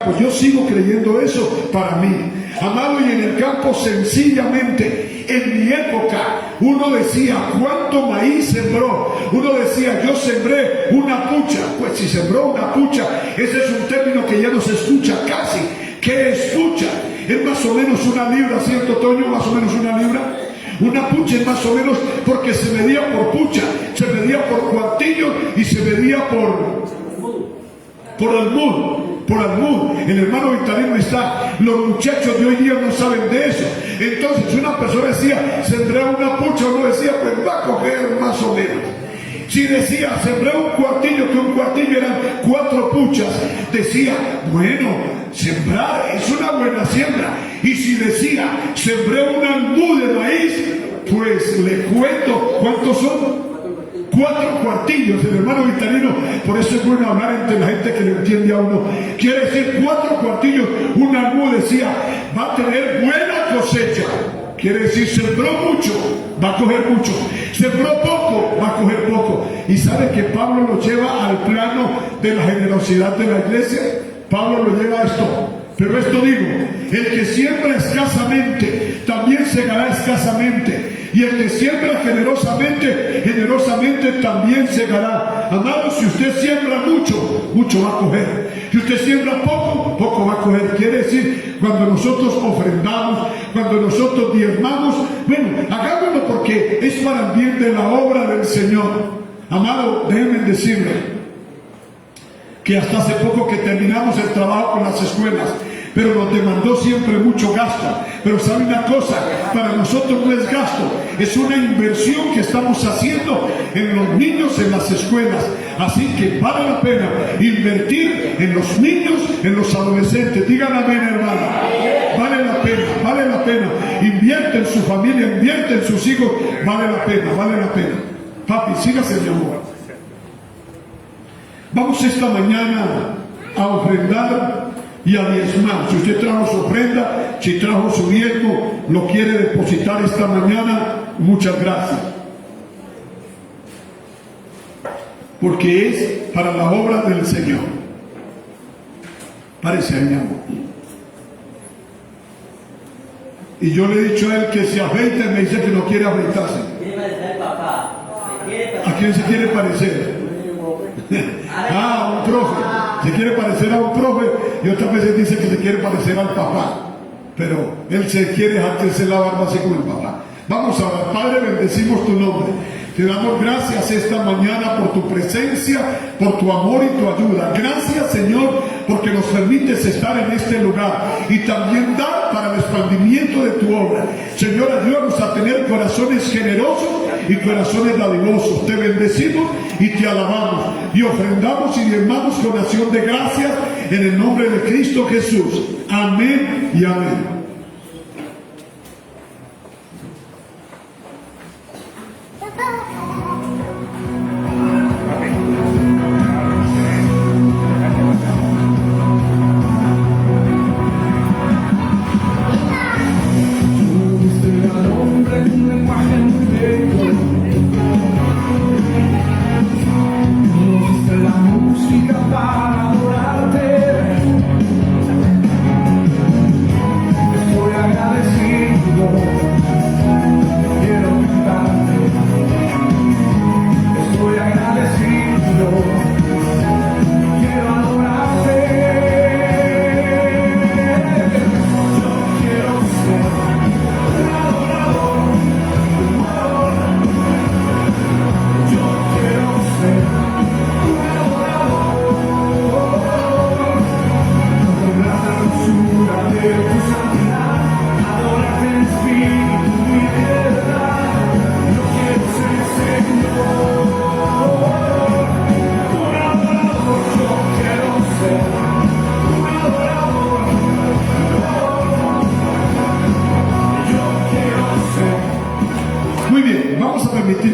Pues yo sigo creyendo eso para mí, amado. Y en el campo, sencillamente, en mi época, uno decía, ¿cuánto maíz sembró? Uno decía, yo sembré una pucha. Pues si sembró una pucha, ese es un término que ya no se escucha casi. ¿Qué es pucha? Es más o menos una libra, ¿cierto, Toño? Más o menos una libra. Una pucha es más o menos, porque se medía por pucha, se medía por cuartillo y se medía por almud. Por almud. El hermano Vitalino está. Los muchachos de hoy día no saben de eso. Entonces, si una persona decía, sembré una pucha, uno decía, pues va a coger más o menos. Si decía, sembré un cuartillo, que un cuartillo eran 4 puchas, decía, bueno, sembrar es una buena siembra. Y si decía, sembré un almud de maíz, pues le cuento, ¿cuántos son? 4 cuartillos. El hermano Vitalino, por eso es bueno hablar entre la gente que le entiende a uno. Quiere decir 4 cuartillos. Un almud decía, va a tener buena cosecha. Quiere decir, sembró mucho, va a coger mucho. Sembró poco, va a coger poco. Y sabe que Pablo lo lleva al plano de la generosidad de la iglesia. Pablo lo lleva a esto. Pero esto digo, el que siembra escasamente, también segará escasamente. Y el que siembra generosamente, generosamente también segará. Amado, si usted siembra mucho, mucho va a coger. Si usted siembra poco, poco va a coger. Quiere decir, cuando nosotros ofrendamos, cuando nosotros diezmamos, bueno, hagámoslo porque es para el bien de la obra del Señor. Amado, déjenme decirle que hasta hace poco que terminamos el trabajo con las escuelas, pero nos demandó siempre mucho gasto. Pero sabe una cosa, para nosotros no es gasto, es una inversión que estamos haciendo en los niños, en las escuelas. Así que vale la pena invertir en los niños, en los adolescentes. Digan amén, hermana. Vale la pena, vale la pena. Invierte en su familia, invierte en sus hijos. Vale la pena, vale la pena. Papi, sígase, mi amor. Vamos esta mañana a ofrendar y a diezmar. Si usted trajo su ofrenda, si trajo su diezmo, lo quiere depositar esta mañana, muchas gracias. Porque es para la obra del Señor. Parece, mi amor. Y yo le he dicho a él que se afeite, me dice que no quiere afeitarse. ¿A quién se quiere parecer? Un profe. Se quiere parecer a un profe y otras veces dice que se quiere parecer al papá, pero él se quiere hacerse la barba así como el papá. Vamos a ver. Padre, bendecimos tu nombre. Te damos gracias esta mañana por tu presencia, por tu amor y tu ayuda. Gracias, Señor, porque nos permites estar en este lugar y también dar para el expandimiento de tu obra. Señor, ayúdanos a tener corazones generosos y corazones dadivosos. Te bendecimos y te alabamos y ofrendamos y diezmamos con acción de gracias en el nombre de Cristo Jesús. Amén y amén.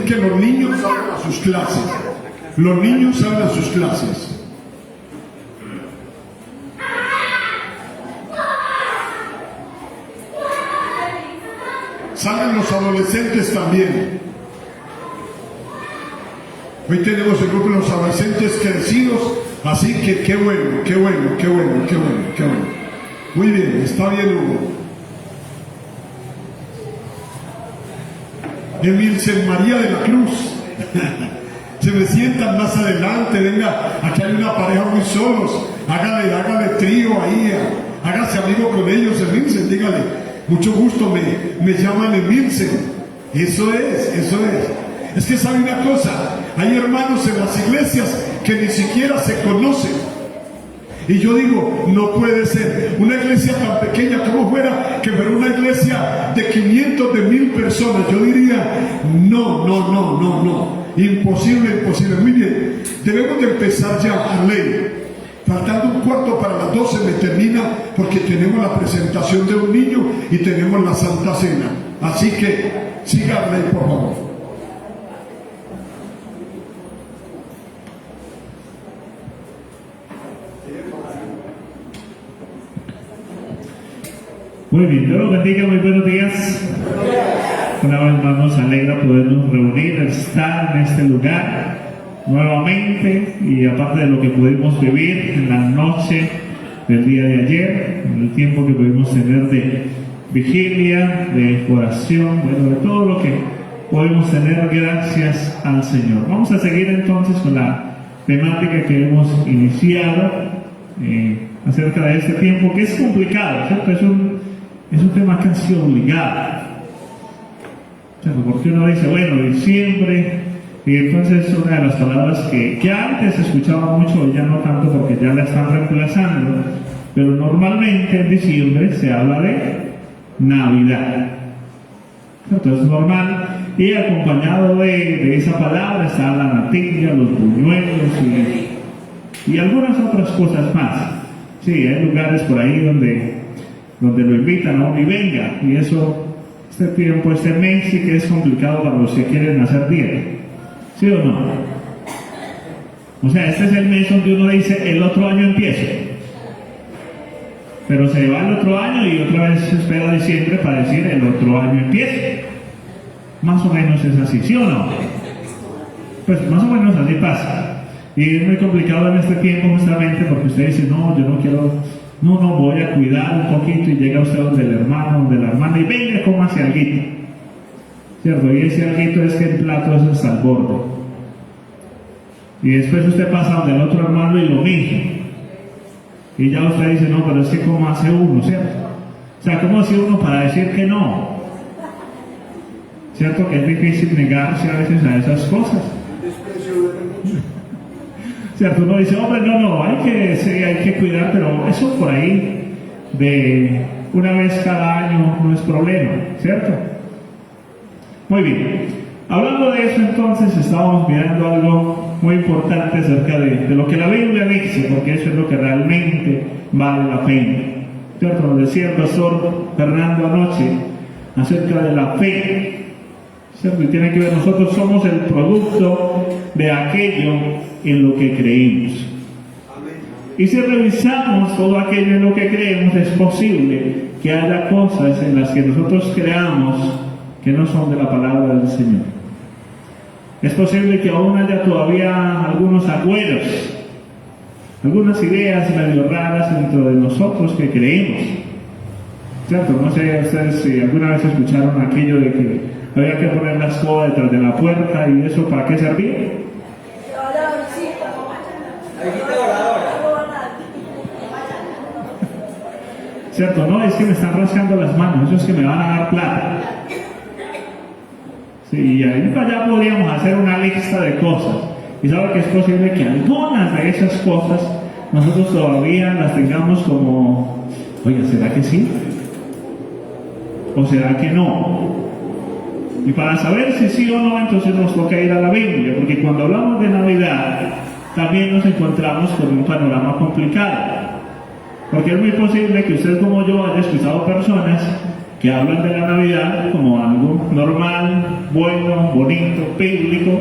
Que los niños salgan a sus clases. Los niños salgan a sus clases. Salgan los adolescentes también. Hoy tenemos el grupo de los adolescentes crecidos Así que qué bueno, qué bueno, qué bueno, qué bueno, qué bueno. Muy bien, está bien, Hugo. Emilce María de la Cruz. Se me sientan más adelante, venga, aquí hay una pareja muy solos, hágale trío ahí, hágase amigo con ellos, Emilce, dígale, mucho gusto, me llaman Emilce. Eso es. Es que sabe una cosa, hay hermanos en las iglesias que ni siquiera se conocen. Y yo digo, no puede ser una iglesia tan pequeña como fuera, que fuera una iglesia de 500, de 1000 personas. Yo diría, no. Imposible. Muy bien, debemos de empezar ya a leer. Faltando un cuarto para las 12 me termina, porque tenemos la presentación de un niño y tenemos la Santa Cena. Así que, siga a leer, por favor. Muy bien, Dios los bendiga, muy buenos días. Una vez más nos alegra podernos reunir, estar en este lugar nuevamente, y aparte de lo que pudimos vivir en la noche del día de ayer, en el tiempo que pudimos tener de vigilia, de oración, bueno, de todo lo que podemos tener, gracias al Señor. Vamos a seguir entonces con la temática que hemos iniciado acerca de este tiempo, que es complicado, ¿cierto? Es un tema casi obligado, ¿cierto? Porque uno dice, bueno, diciembre, y entonces una de las palabras que antes se escuchaba mucho, ya no tanto porque ya la están reemplazando, pero normalmente en diciembre se habla de Navidad, ¿cierto? Es normal, y acompañado de esa palabra está la natilla, los buñuelos y algunas otras cosas más. Sí, hay lugares por ahí donde lo invitan a uno y venga, y eso, este tiempo, este mes sí que es complicado para los que quieren hacer dieta, ¿sí o no? O sea, este es el mes donde uno dice, el otro año empiezo, pero se va el otro año y otra vez se espera diciembre para decir, el otro año empiece. Más o menos es así, ¿sí o no? Pues más o menos así pasa, y es muy complicado en este tiempo justamente porque usted dice, no, yo no quiero, no, voy a cuidar un poquito, y llega usted donde el hermano, donde la hermana, y venga, cómase alguito, ¿cierto? Y ese alguito es que el plato es hasta el borde, y después usted pasa donde el otro hermano y lo mismo, y ya usted dice, no, pero es que cómo hace uno, ¿cierto? O sea, ¿cómo hace uno para decir que no? ¿Cierto? Que es difícil negarse a veces a esas cosas, ¿cierto? Uno dice, hombre, no, hay que cuidar, pero eso por ahí de una vez cada año no es problema, ¿cierto? Muy bien, hablando de eso, entonces estamos mirando algo muy importante acerca de lo que la Biblia dice, porque eso es lo que realmente vale la pena, ¿cierto? Nos decía el pastor Fernando anoche acerca de la fe, ¿cierto? Y tiene que ver, nosotros somos el producto de aquello en lo que creímos. Y si revisamos todo aquello en lo que creemos, es posible que haya cosas en las que nosotros creamos que no son de la palabra del Señor. Es posible que aún haya todavía algunos agüeros, algunas ideas medio raras dentro de nosotros que creemos, ¿cierto? No sé ustedes si alguna vez escucharon aquello de que había que poner la escoba detrás de la puerta, y eso ¿para qué servía? ¿Cierto? No, es que me están rascando las manos, eso es que me van a dar plata. Sí, y ahí para allá podríamos hacer una lista de cosas, y sabe que es posible que algunas de esas cosas nosotros todavía las tengamos como, oiga, ¿será que sí? ¿O será que no? Y para saber si sí o no, entonces nos toca ir a la Biblia, porque cuando hablamos de Navidad también nos encontramos con un panorama complicado, porque es muy posible que usted como yo haya escuchado personas que hablan de la Navidad como algo normal, bueno, bonito, bíblico,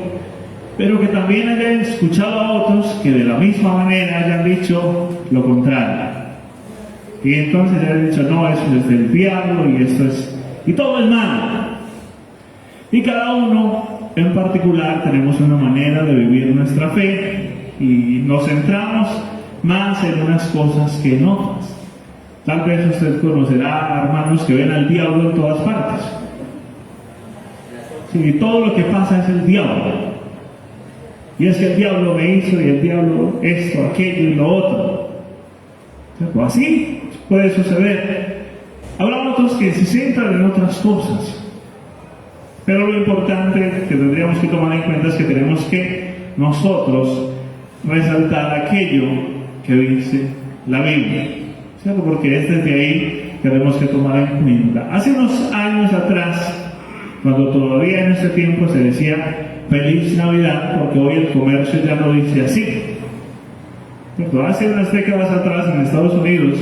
pero que también hayan escuchado a otros que de la misma manera hayan dicho lo contrario, y entonces hayan dicho, no, eso es del diablo, y todo es malo. Y cada uno en particular tenemos una manera de vivir nuestra fe, y nos centramos más en unas cosas que en otras. Tal vez usted conocerá hermanos que ven al diablo en todas partes. Sí, todo lo que pasa es el diablo. Y es que el diablo me hizo y el diablo esto, aquello y lo otro. ¿Cierto? Así puede suceder. Habrá otros que se centran en otras cosas. Pero lo importante que tendríamos que tomar en cuenta es que tenemos que nosotros resaltar aquello que dice la Biblia. ¿Cierto? Porque es desde ahí que tenemos que tomar en cuenta. Hace unos años atrás, cuando todavía en ese tiempo se decía Feliz Navidad, porque hoy el comercio ya no dice así. ¿Cierto? Hace unas décadas atrás en Estados Unidos,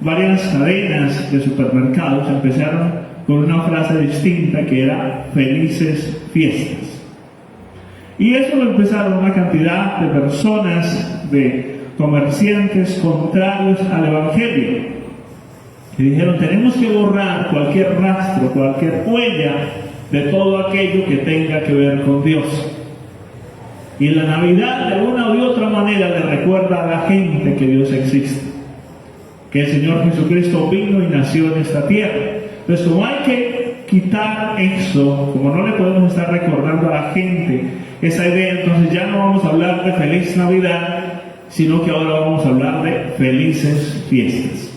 varias cadenas de supermercados empezaron con una frase distinta que era Felices Fiestas. Y eso lo empezaron una cantidad de personas, de comerciantes contrarios al Evangelio, que dijeron: tenemos que borrar cualquier rastro, cualquier huella de todo aquello que tenga que ver con Dios. Y la Navidad de una u otra manera le recuerda a la gente que Dios existe, que el Señor Jesucristo vino y nació en esta tierra. Entonces, como hay que quitar eso, como no le podemos estar recordando a la gente esa idea, entonces ya no vamos a hablar de Feliz Navidad, sino que ahora vamos a hablar de Felices Fiestas.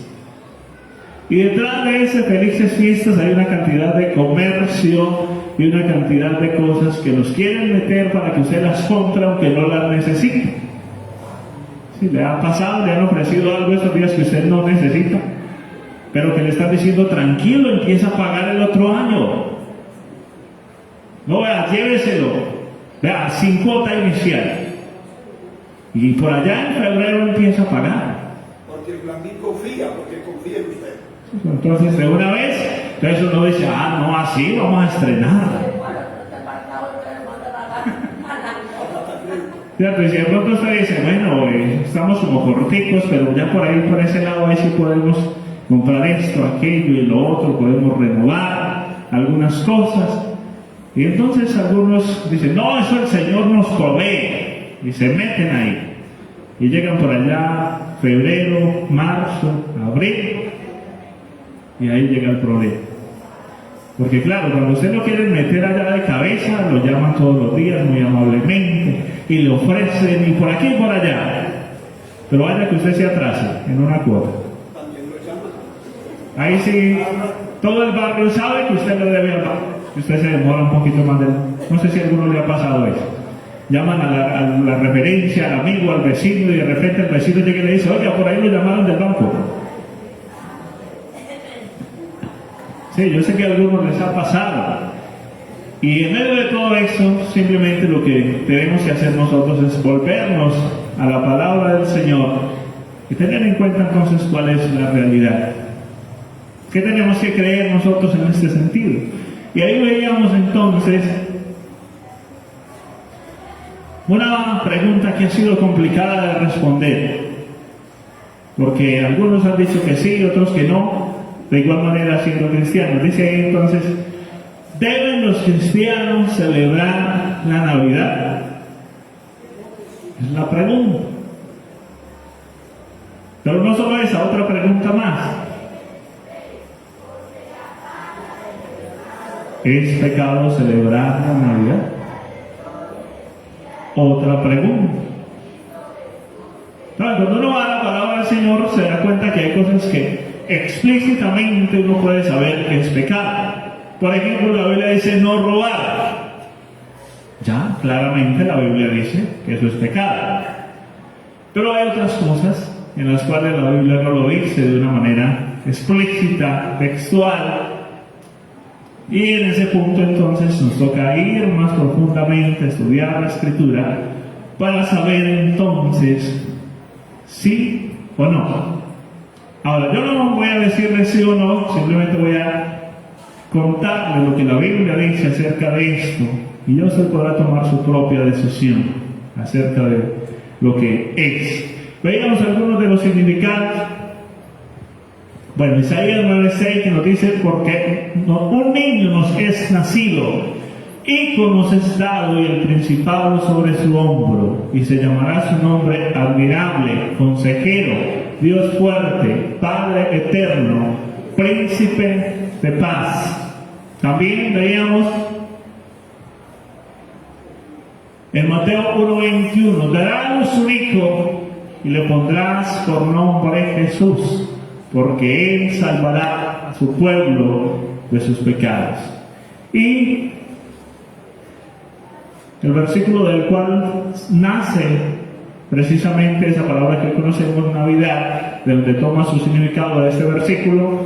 Y detrás de ese Felices Fiestas hay una cantidad de comercio y una cantidad de cosas que nos quieren meter para que usted las compre aunque no las necesite. Si le ha pasado, le han ofrecido algo estos días que usted no necesita, pero que le están diciendo: tranquilo, empieza a pagar el otro año. No, vea, lléveselo, vea, sin cuota inicial. Y por allá en febrero empieza a pagar. Porque el blandín confía, porque confía en usted. Entonces, de una vez, entonces uno dice: ah, no, así vamos a estrenar. ¿Cierto? Y si de pronto usted dice: bueno, estamos como corticos, pero ya por ahí, por ese lado, ahí sí podemos comprar esto, aquello y lo otro, podemos renovar algunas cosas. Y entonces algunos dicen: no, eso el Señor nos provee. Y se meten ahí. Y llegan por allá febrero, marzo, abril. Y ahí llega el problema. Porque claro, cuando usted lo quiere meter allá de cabeza, lo llaman todos los días muy amablemente y le ofrecen y por aquí y por allá. Pero vaya que usted se atrase en una cuota. También lo llaman. Ahí sí, todo el barrio sabe que usted le debe al banco. Que usted se demora un poquito más de... No sé si a alguno le ha pasado eso. Llaman a la referencia, al amigo, al vecino, y de repente el vecino llega y le dice: oiga, por ahí lo llamaron del banco. Sí, yo sé que a algunos les ha pasado. Y en medio de todo eso, simplemente lo que tenemos que hacer nosotros es volvernos a la palabra del Señor y tener en cuenta entonces cuál es la realidad. ¿Qué tenemos que creer nosotros en este sentido? Y ahí veíamos entonces una pregunta que ha sido complicada de responder, porque algunos han dicho que sí, otros que no. De igual manera, siendo cristianos, dice ahí entonces: ¿deben los cristianos celebrar la Navidad? Es la pregunta. Pero no solo esa, otra pregunta más: ¿es pecado celebrar la Navidad? Otra pregunta. Claro, cuando uno va a la palabra del Señor, se da cuenta que hay cosas que explícitamente uno puede saber que es pecado. Por ejemplo, la Biblia dice: no robar. Ya, claramente la Biblia dice que eso es pecado. Pero hay otras cosas en las cuales la Biblia no lo dice de una manera explícita, textual. Y en ese punto entonces nos toca ir más profundamente a estudiar la Escritura para saber entonces sí o no. Ahora, yo no voy a decirle sí o no, simplemente voy a contarle lo que la Biblia dice acerca de esto, y ya usted podrá tomar su propia decisión acerca de lo que es. Veamos algunos de los significados. Bueno, Isaías 9:6, que nos dice: porque un niño nos es nacido, Hijo nos es dado y el principado sobre su hombro, y se llamará su nombre admirable, consejero, Dios fuerte, Padre eterno, príncipe de paz. También veíamos en Mateo 1:21, dará a luz un hijo y le pondrás por nombre Jesús, porque él salvará a su pueblo de sus pecados. Y el versículo del cual nace precisamente esa palabra que conocemos, Navidad, de donde toma su significado de este versículo: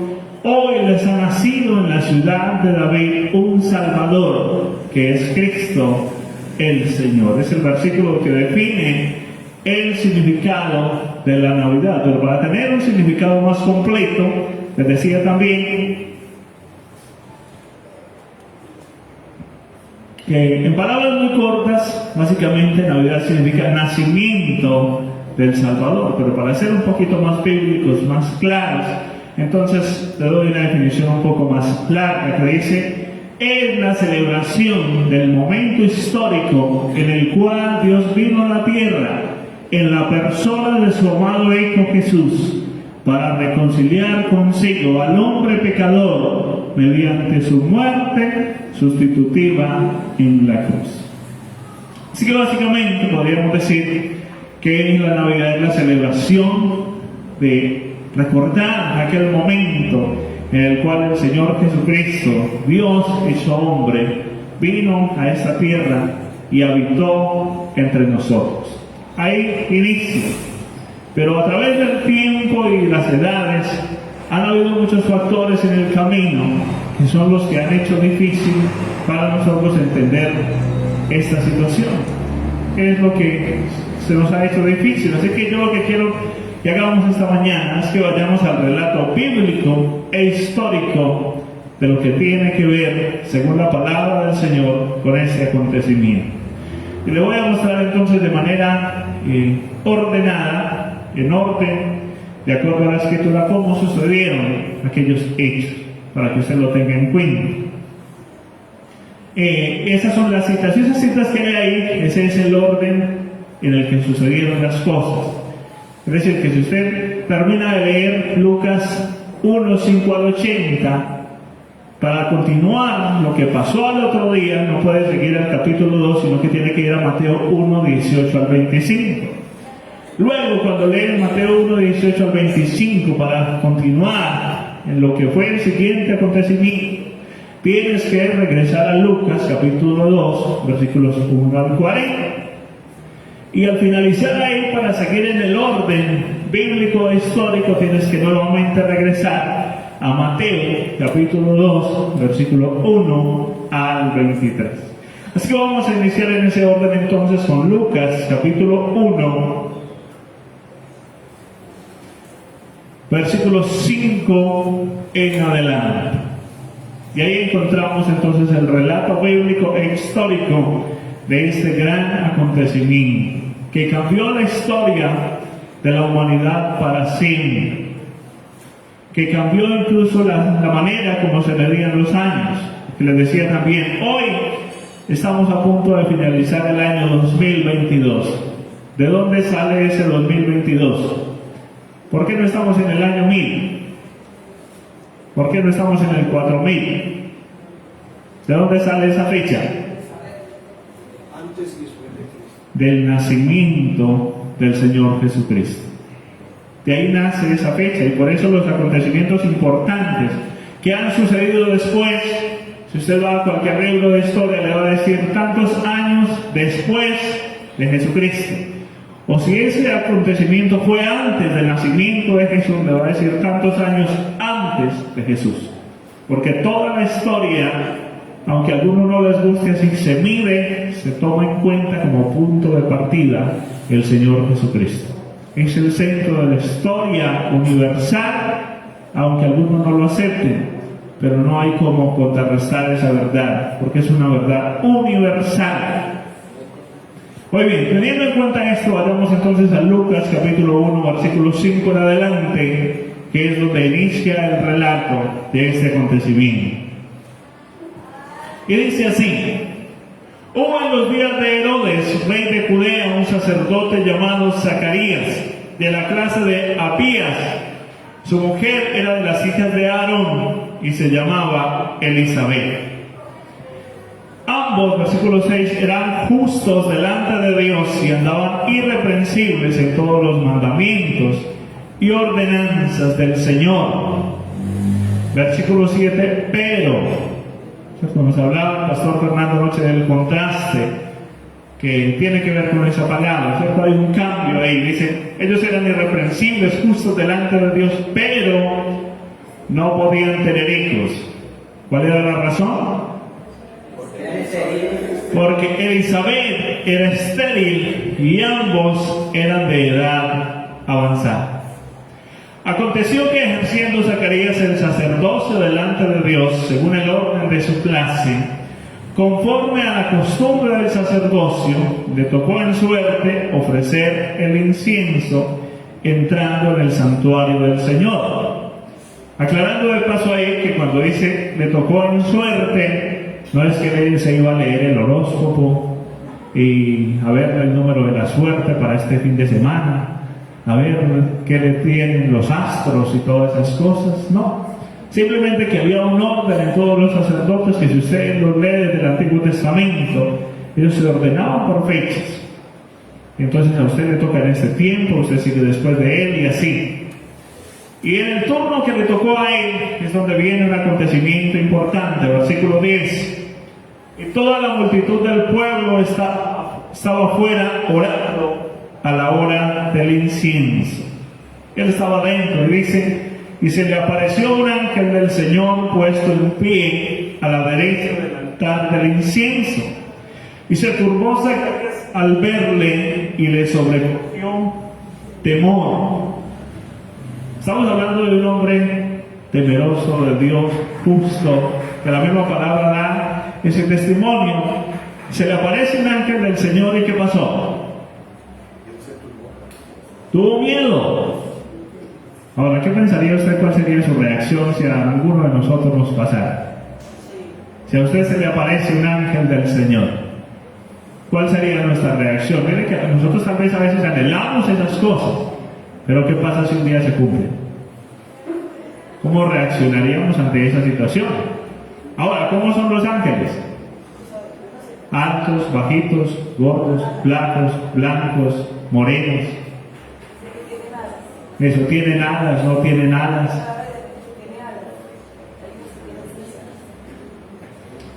hoy les ha nacido en la ciudad de David un Salvador, que es Cristo el Señor. Es el versículo que define el significado de la Navidad. Pero para tener un significado más completo, les decía también que en palabras muy cortas, básicamente Navidad significa nacimiento del Salvador. Pero para ser un poquito más bíblicos, más claros, entonces le doy una definición un poco más clara, que dice: es la celebración del momento histórico en el cual Dios vino a la tierra en la persona de su amado Hijo Jesús para reconciliar consigo al hombre pecador mediante su muerte sustitutiva en la cruz. Así que básicamente podríamos decir que la Navidad es la celebración de recordar aquel momento en el cual el Señor Jesucristo, Dios hecho hombre, vino a esta tierra y habitó entre nosotros. Ahí inicia. Pero a través del tiempo y las edades han habido muchos factores en el camino que son los que han hecho difícil para nosotros entender esta situación. ¿Qué es lo que se nos ha hecho difícil? Así que yo lo que quiero que hagamos esta mañana es que vayamos al relato bíblico e histórico de lo que tiene que ver, según la palabra del Señor, con ese acontecimiento. Y le voy a mostrar entonces de manera ordenada, en orden, de acuerdo a la Escritura, cómo sucedieron aquellos hechos, para que usted lo tenga en cuenta. Esas son las citas, y esas citas que hay ahí, ese es el orden en el que sucedieron las cosas. Es decir, que si usted termina de leer Lucas 1, 5 al 80, para continuar lo que pasó al otro día, no puede seguir al capítulo 2, sino que tiene que ir a Mateo 1, 18 al 25. Luego, cuando leen Mateo 1, 18 al 25, para continuar en lo que fue el siguiente acontecimiento, tienes que regresar a Lucas capítulo 2, versículos 1 al 40. Y al finalizar ahí, para seguir en el orden bíblico e histórico, tienes que nuevamente regresar a Mateo capítulo 2, versículo 1 al 23. Así que vamos a iniciar en ese orden entonces con Lucas capítulo 1, versículo 5 en adelante. Y ahí encontramos entonces el relato bíblico e histórico de este gran acontecimiento que cambió la historia de la humanidad para siempre, que cambió incluso la manera como se medían los años. Que les decía también, hoy estamos a punto de finalizar el año 2022. ¿De dónde sale ese 2022? ¿Por qué no estamos en el año 1000? ¿Por qué no estamos en el 4000? ¿De dónde sale esa fecha? Antes y después de Cristo. Del nacimiento del Señor Jesucristo. De ahí nace esa fecha, y por eso los acontecimientos importantes que han sucedido después, si usted va a cualquier libro de historia, le va a decir tantos años después de Jesucristo. O si ese acontecimiento fue antes del nacimiento de Jesús, le va a decir tantos años antes de Jesús. Porque toda la historia, aunque a algunos no les guste así, se mide, se toma en cuenta como punto de partida el Señor Jesucristo. Es el centro de la historia universal, aunque algunos no lo acepten, pero no hay como contrarrestar esa verdad, porque es una verdad universal. Muy bien, teniendo en cuenta esto, vayamos entonces a Lucas capítulo 1, versículo 5 en adelante, que es donde inicia el relato de este acontecimiento. Y dice así: Hubo en los días de Herodes, rey de Judea, un sacerdote llamado Zacarías, de la clase de Abías. Su mujer era de las hijas de Aarón y se llamaba Elizabeth. Ambos, versículo 6, eran justos delante de Dios y andaban irreprensibles en todos los mandamientos y ordenanzas del Señor. Versículo 7, pero, nos hablaba el pastor Fernando anoche del contraste que tiene que ver con esa palabra, ¿cierto? Hay un cambio ahí, dice, ellos eran irreprensibles, justos delante de Dios, pero no podían tener hijos. ¿Cuál era la razón? Porque Elizabeth era estéril y ambos eran de edad avanzada. Aconteció que ejerciendo Zacarías el sacerdocio delante de Dios, según el orden de su clase, conforme a la costumbre del sacerdocio, le tocó en suerte ofrecer el incienso entrando en el santuario del Señor. Aclarando de paso ahí que cuando dice le tocó en suerte, no es que él se iba a leer el horóscopo y a ver el número de la suerte para este fin de semana, a ver qué le tienen los astros y todas esas cosas. No, simplemente que había un orden en todos los sacerdotes que si usted los lee desde el Antiguo Testamento, ellos se ordenaban por fechas. Entonces a usted le toca en este tiempo, usted sigue después de él y así. Y en el turno que le tocó a él es donde viene un acontecimiento importante, versículo 10. Y toda la multitud del pueblo estaba afuera orando a la hora del incienso. Él estaba dentro y dice, y se le apareció un ángel del Señor puesto en pie a la derecha del altar del incienso. Y se turbó Zacarías al verle y le sobrecogió temor. Estamos hablando de un hombre temeroso de Dios, justo, que la misma palabra da ese testimonio. Se le aparece un ángel del Señor y ¿qué pasó? Tuvo miedo. Ahora, ¿qué pensaría usted? ¿Cuál sería su reacción si a alguno de nosotros nos pasara? Si a usted se le aparece un ángel del Señor, ¿cuál sería nuestra reacción? Mire que nosotros tal vez a veces anhelamos esas cosas, pero ¿qué pasa si un día se cumple? ¿Cómo reaccionaríamos ante esa situación? Ahora, ¿cómo son los ángeles? Altos, bajitos, gordos, flacos, blancos, morenos. Eso, tienen alas, no tienen alas.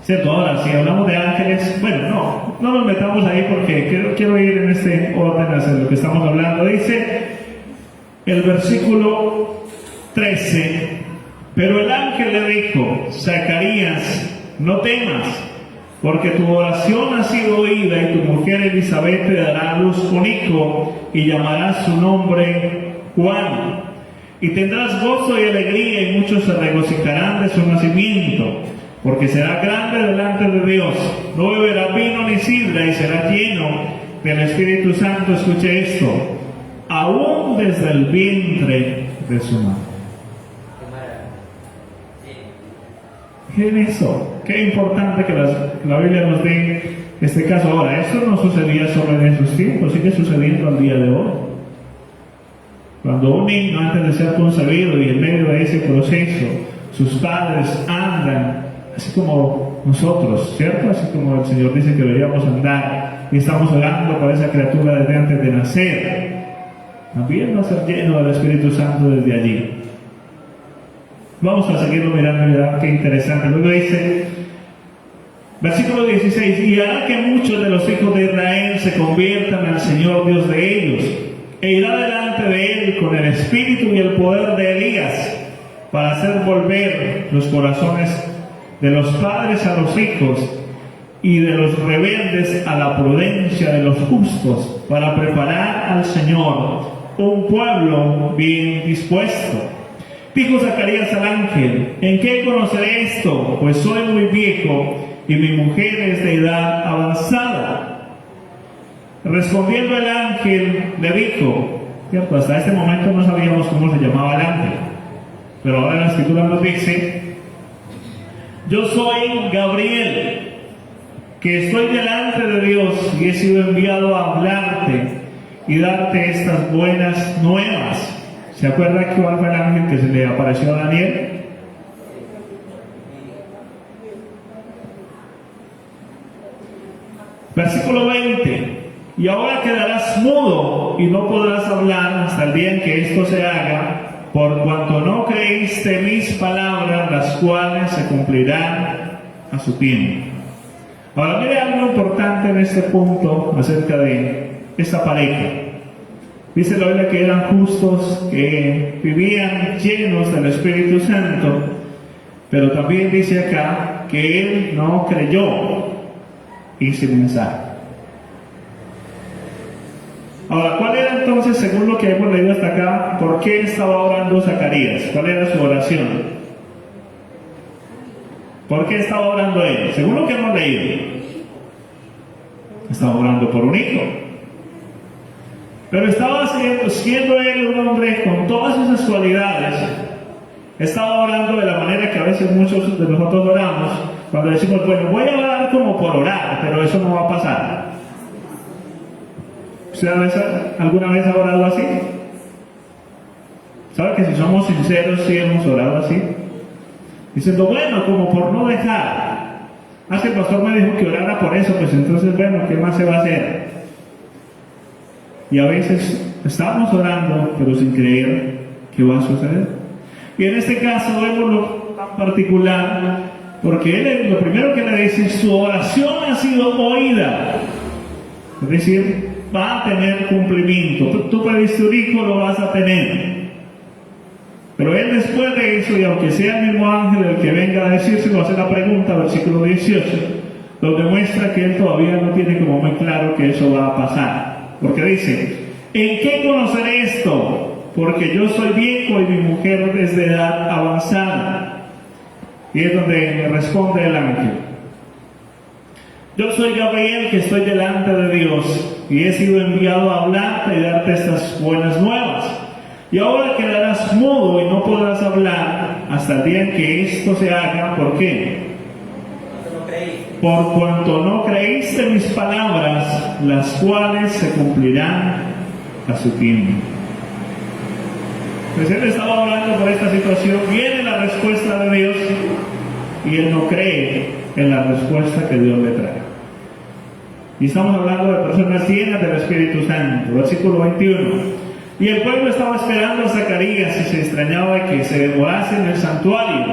¿Cierto? Ahora, si hablamos de ángeles, bueno, no nos metamos ahí porque quiero ir en este orden hacia lo que estamos hablando. Dice el versículo 13, pero el ángel le dijo, Zacarías, no temas, porque tu oración ha sido oída y tu mujer Elizabeth te dará a luz un hijo y llamarás su nombre Juan. Y tendrás gozo y alegría y muchos se regocijarán de su nacimiento, porque será grande delante de Dios. No beberá vino ni sidra y será lleno del Espíritu Santo. Escuche esto, aún desde el vientre de su madre. ¿Qué es eso? Qué importante que la Biblia nos dé este caso. Ahora, esto no sucedía solo en esos tiempos, sigue sucediendo al día de hoy. Cuando un niño antes de ser concebido y en medio de ese proceso, sus padres andan así como nosotros, ¿cierto? Así como el Señor dice que deberíamos andar y estamos orando por esa criatura desde antes de nacer. También va a ser lleno del Espíritu Santo desde allí. Vamos a seguirlo mirando y verán qué interesante. Luego dice, versículo 16, y hará que muchos de los hijos de Israel se conviertan al Señor Dios de ellos, e irá delante de él con el espíritu y el poder de Elías, para hacer volver los corazones de los padres a los hijos y de los rebeldes a la prudencia de los justos, para preparar al Señor un pueblo bien dispuesto. Dijo Zacarías al ángel, ¿en qué conoceré esto? Pues soy muy viejo y mi mujer es de edad avanzada. Respondiendo el ángel le dijo, ¿cierto? Hasta este momento no sabíamos cómo se llamaba el ángel, pero ahora la escritura nos dice, yo soy Gabriel, que estoy delante de Dios y he sido enviado a hablarte y darte estas buenas nuevas. ¿Se acuerda que fue el ángel que se le apareció a Daniel? Versículo 20. Y ahora quedarás mudo y no podrás hablar hasta el día en que esto se haga, por cuanto no creíste mis palabras, las cuales se cumplirán a su tiempo. Ahora mire algo importante en este punto acerca de esta pareja. Dice la Biblia que eran justos, que vivían llenos del Espíritu Santo, pero también dice acá que él no creyó ese mensaje. Ahora, ¿cuál era entonces, según lo que hemos leído hasta acá, por qué estaba orando Zacarías? ¿Cuál era su oración? ¿Por qué estaba orando él? Según lo que hemos leído, estaba orando por un hijo. Pero estaba siendo él un hombre con todas esas cualidades. Estaba orando de la manera que a veces muchos de nosotros oramos, cuando decimos, bueno, voy a orar como por orar, pero eso no va a pasar. ¿Usted alguna vez ha orado así? ¿Sabe que si somos sinceros, sí hemos orado así? Diciendo, bueno, como por no dejar. Que el pastor me dijo que orara por eso, pues entonces, bueno, ¿qué más se va a hacer? Y a veces estamos orando, pero sin creer que va a suceder. Y en este caso vemos lo tan particular, porque él lo primero que le dice, su oración ha sido oída. Es decir, va a tener cumplimiento. Tú pediste un hijo, lo vas a tener. Pero él después de eso, y aunque sea el mismo ángel el que venga a decírselo, hace la pregunta, versículo 18, donde muestra que él todavía no tiene como muy claro que eso va a pasar. Porque dice, ¿en qué conoceré esto? Porque yo soy viejo y mi mujer es de edad avanzada. Y es donde me responde el ángel. Yo soy Gabriel, que estoy delante de Dios, y he sido enviado a hablarte y darte estas buenas nuevas. Y ahora quedarás mudo y no podrás hablar hasta el día en que esto se haga. ¿Por qué? Por cuanto no creíste mis palabras, las cuales se cumplirán a su tiempo. Pues él estaba orando por esta situación, viene la respuesta de Dios y él no cree en la respuesta que Dios le trae. Y estamos hablando de personas llenas del Espíritu Santo. Versículo 21. Y el pueblo estaba esperando a Zacarías y se extrañaba de que se demorase en el santuario.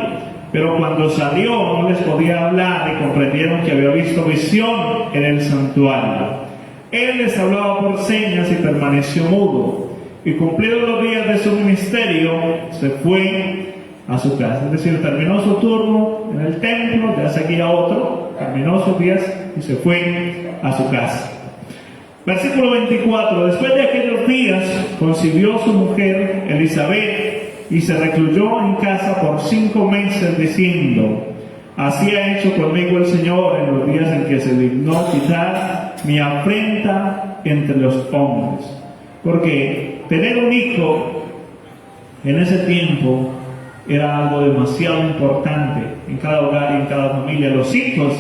Pero cuando salió no les podía hablar y comprendieron que había visto visión en el santuario. Él les hablaba por señas y permaneció mudo. Y cumplidos los días de su ministerio, se fue a su casa. Es decir, terminó su turno en el templo, ya seguía otro, terminó sus días y se fue a su casa. Versículo 24. Después de aquellos días, concibió su mujer Elizabeth y se recluyó en casa por 5 meses, diciendo, así ha hecho conmigo el Señor en los días en que se dignó quitar mi afrenta entre los hombres. Porque tener un hijo en ese tiempo era algo demasiado importante en cada hogar y en cada familia. Los hijos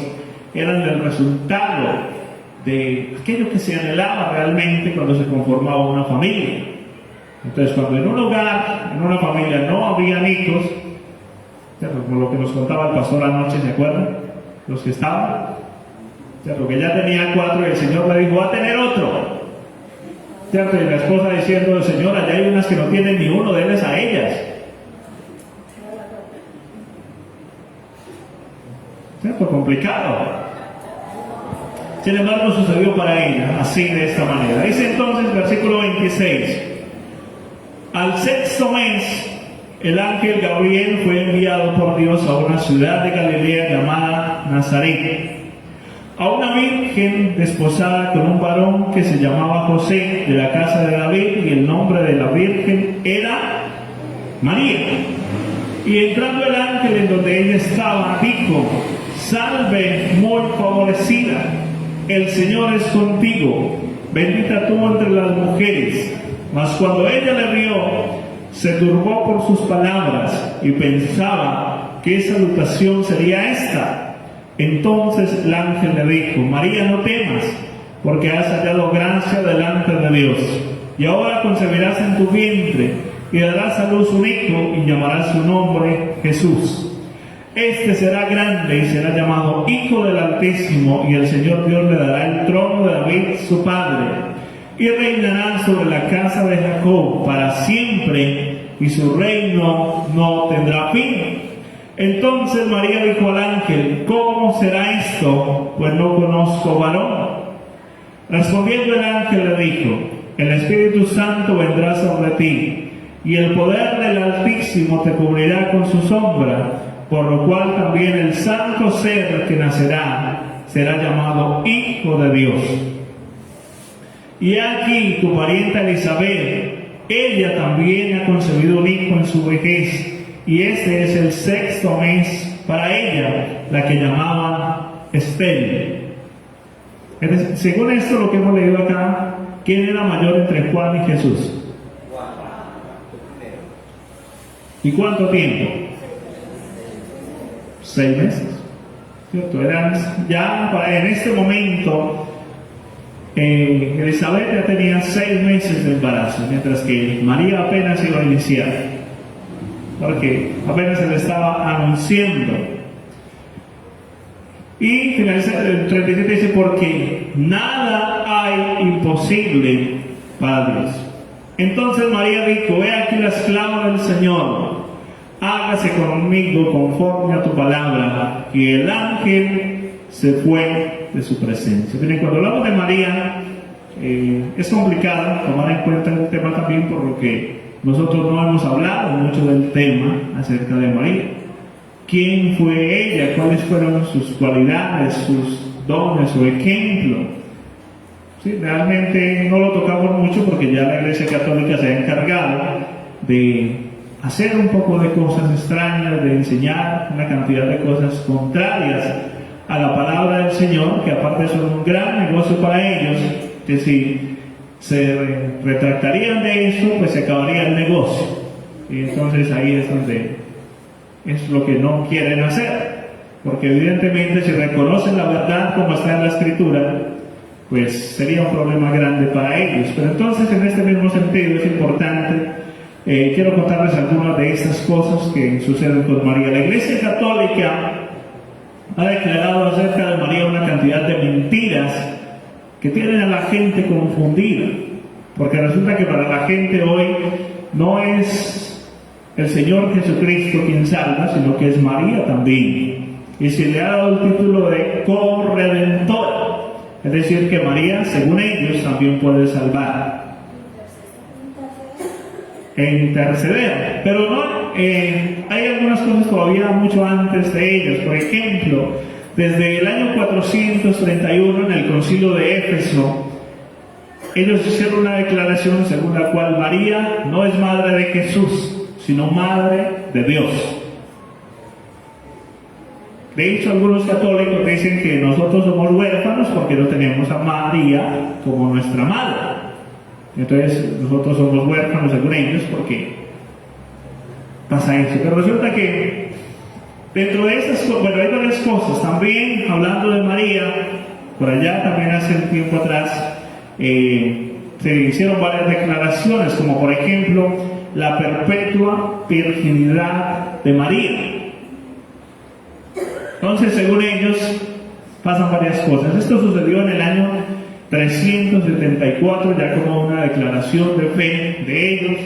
eran el resultado de aquello que se anhelaba realmente cuando se conformaba una familia. Entonces, cuando en un hogar, en una familia no había hijos, como lo que nos contaba el pastor anoche, ¿se acuerdan? Los que estaban, ¿cierto? Que ya tenía 4 y el Señor le dijo, va a tener otro. ¿Cierto? Y la esposa diciendo, Señor, allá hay unas que no tienen ni uno, denles a ellas. ¿Cierto? Complicado. Sin embargo, sucedió para ella así, de esta manera. Dice entonces, versículo 26, al 6º mes, el ángel Gabriel fue enviado por Dios a una ciudad de Galilea llamada Nazaret, a una virgen desposada con un varón que se llamaba José, de la casa de David, y el nombre de la virgen era María. Y entrando el ángel en donde ella estaba, dijo, salve muy favorecida, el Señor es contigo, bendita tú entre las mujeres. Mas cuando ella le vio, se turbó por sus palabras y pensaba qué salutación sería esta. Entonces el ángel le dijo: María, no temas, porque has hallado gracia delante de Dios. Y ahora concebirás en tu vientre y darás a luz un hijo y llamarás su nombre Jesús. Este será grande y será llamado Hijo del Altísimo, y el Señor Dios le dará el trono de David su padre, y reinará sobre la casa de Jacob para siempre, y su reino no tendrá fin. Entonces María dijo al ángel: ¿Cómo será esto? Pues no conozco varón. Respondiendo el ángel le dijo: El Espíritu Santo vendrá sobre ti, y el poder del Altísimo te cubrirá con su sombra, por lo cual también el santo ser que nacerá será llamado Hijo de Dios. Y aquí tu parienta Elizabeth, ella también ha concebido un hijo en su vejez, y este es el 6º mes para ella, la que llamaban estéril. Según esto, lo que hemos leído acá, ¿quién era mayor entre Juan y Jesús? ¿Y cuánto tiempo? 6 meses, ¿cierto? Eran ya en este momento, Elizabeth ya tenía 6 meses de embarazo, mientras que María apenas iba a iniciar, porque apenas se le estaba anunciando. Y finaliza el 37, dice: porque nada hay imposible para Dios. Entonces María dijo: He aquí la esclava del Señor, hágase conmigo conforme a tu palabra. Y el ángel se fue de su presencia. Miren, cuando hablamos de María, es complicado tomar en cuenta el tema también, por lo que nosotros no hemos hablado mucho del tema acerca de María. ¿Quién fue ella? ¿Cuáles fueron sus cualidades, sus dones, su ejemplo? Sí, realmente no lo tocamos mucho porque ya la Iglesia Católica se ha encargado de hacer un poco de cosas extrañas, de enseñar una cantidad de cosas contrarias a la palabra del Señor, que aparte son un gran negocio para ellos, que si se retractarían de eso, pues se acabaría el negocio. Y entonces ahí es donde es lo que no quieren hacer, porque evidentemente si reconocen la verdad como está en la Escritura, pues sería un problema grande para ellos. Pero entonces, en este mismo sentido, es importante, quiero contarles algunas de estas cosas que suceden con María. La Iglesia Católica ha declarado acerca de María una cantidad de mentiras que tienen a la gente confundida, porque resulta que para la gente hoy no es el Señor Jesucristo quien salva, sino que es María también, y se le ha dado el título de corredentora, es decir, que María, según ellos, también puede salvar e interceder. Pero no, hay algunas cosas todavía mucho antes de ellos. Por ejemplo, desde el año 431, en el concilio de Éfeso, ellos hicieron una declaración según la cual María no es madre de Jesús, sino madre de Dios. De hecho, algunos católicos dicen que nosotros somos huérfanos porque no tenemos a María como nuestra madre. Entonces, nosotros somos huérfanos según ellos porque pasa eso. Pero resulta que dentro de esas cosas, bueno, hay varias cosas. También, hablando de María, por allá también hace un tiempo atrás, se hicieron varias declaraciones, como por ejemplo, la perpetua virginidad de María. Entonces, según ellos, pasan varias cosas. Esto sucedió en el año 374, ya como una declaración de fe de ellos,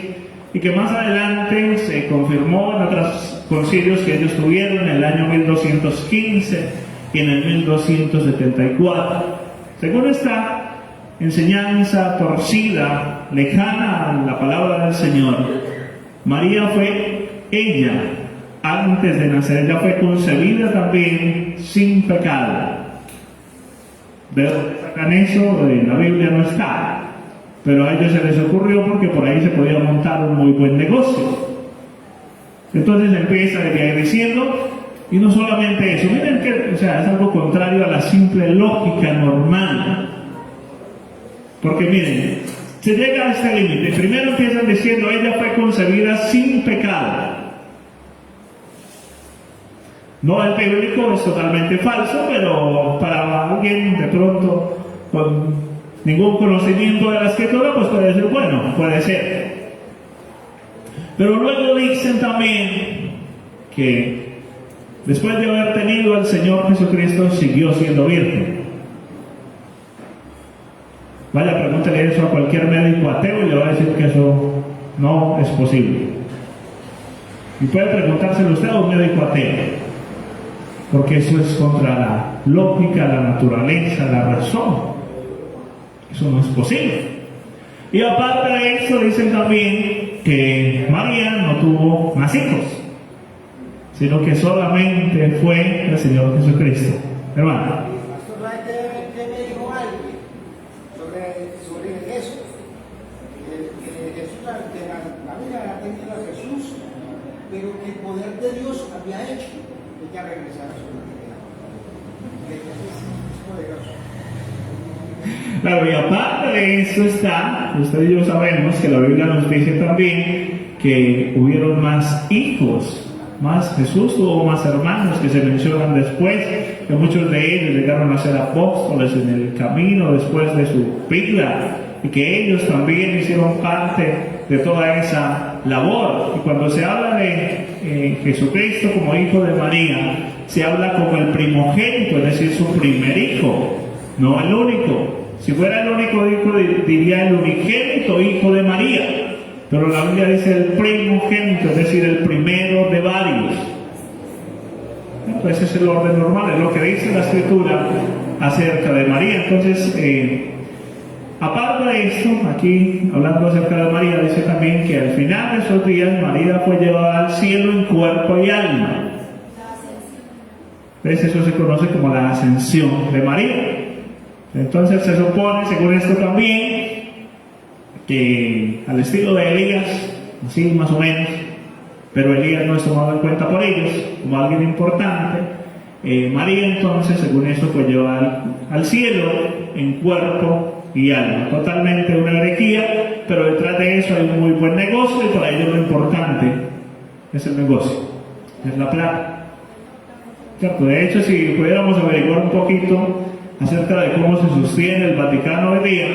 y que más adelante se confirmó en otros concilios que ellos tuvieron en el año 1215 y en el 1274. Según esta enseñanza torcida, lejana a la palabra del Señor, María fue ella, antes de nacer, ella fue concebida también sin pecado. ¿De dónde sacan eso? En la Biblia no está, pero a ellos se les ocurrió porque por ahí se podía montar un muy buen negocio. Entonces empieza a ir diciendo, y no solamente eso, miren que, es algo contrario a la simple lógica normal. Porque miren, se llega a este límite. Primero empiezan diciendo, ella fue concebida sin pecado. No es bíblico, es totalmente falso, pero para alguien de pronto con ningún conocimiento de la escritura, pues puede decir, bueno, puede ser. Pero luego dicen también que después de haber tenido al Señor Jesucristo, siguió siendo virgen. Vaya, pregúntele eso a cualquier médico ateo y le va a decir que eso no es posible. Y puede preguntárselo usted a un médico ateo, porque eso es contra la lógica, la naturaleza, la razón. Eso no es posible. Y aparte de eso, dicen también que María no tuvo más hijos, sino que solamente fue el Señor Jesucristo. Hermano. ¿Qué me dijo alguien sobre eso? Que Jesús, la vida ha tenido a Jesús, pero que el poder de Dios había hecho que ella regresara a su vida. Es poderoso. Claro, y aparte de eso está, usted y yo sabemos que la Biblia nos dice también que hubieron más hijos. Más Jesús tuvo más hermanos que se mencionan después, que muchos de ellos llegaron a ser apóstoles en el camino después de su vida, y que ellos también hicieron parte de toda esa labor. Y cuando se habla de Jesucristo como hijo de María, se habla como el primogénito, es decir, su primer hijo, no el único. Si fuera el único hijo, diría el unigénito hijo de María. Pero la Biblia dice el primogénito, es decir, el primero de varios. Ese es el orden normal, es lo que dice la Escritura acerca de María. Entonces, aparte de esto, aquí hablando acerca de María, dice también que al final de esos días María fue llevada al cielo en cuerpo y alma. ¿Ves? Eso se conoce como la ascensión de María. Entonces se supone, según esto también, que al estilo de Elías, así más o menos, pero Elías no es tomado en cuenta por ellos como alguien importante, María entonces, según esto, fue llevada al cielo en cuerpo y alma. Totalmente una herejía, pero detrás de eso hay un muy buen negocio, y para ellos lo importante es el negocio, es la plata. ¿Cierto? De hecho, si pudiéramos averiguar un poquito acerca de cómo se sostiene el Vaticano hoy día,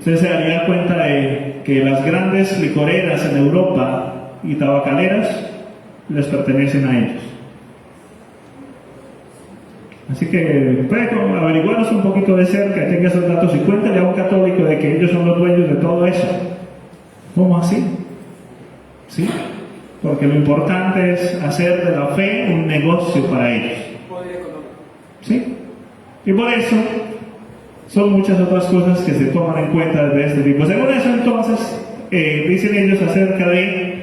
usted se daría cuenta de que las grandes licoreras en Europa y tabacaleras les pertenecen a ellos. Así que puede averiguarnos un poquito de cerca, tenga esos datos y cuéntale a un católico de que ellos son los dueños de todo eso. ¿Cómo así? ¿Sí? Porque lo importante es hacer de la fe un negocio para ellos. ¿Sí? Y por eso son muchas otras cosas que se toman en cuenta de este tipo. Según eso, entonces, dicen ellos acerca de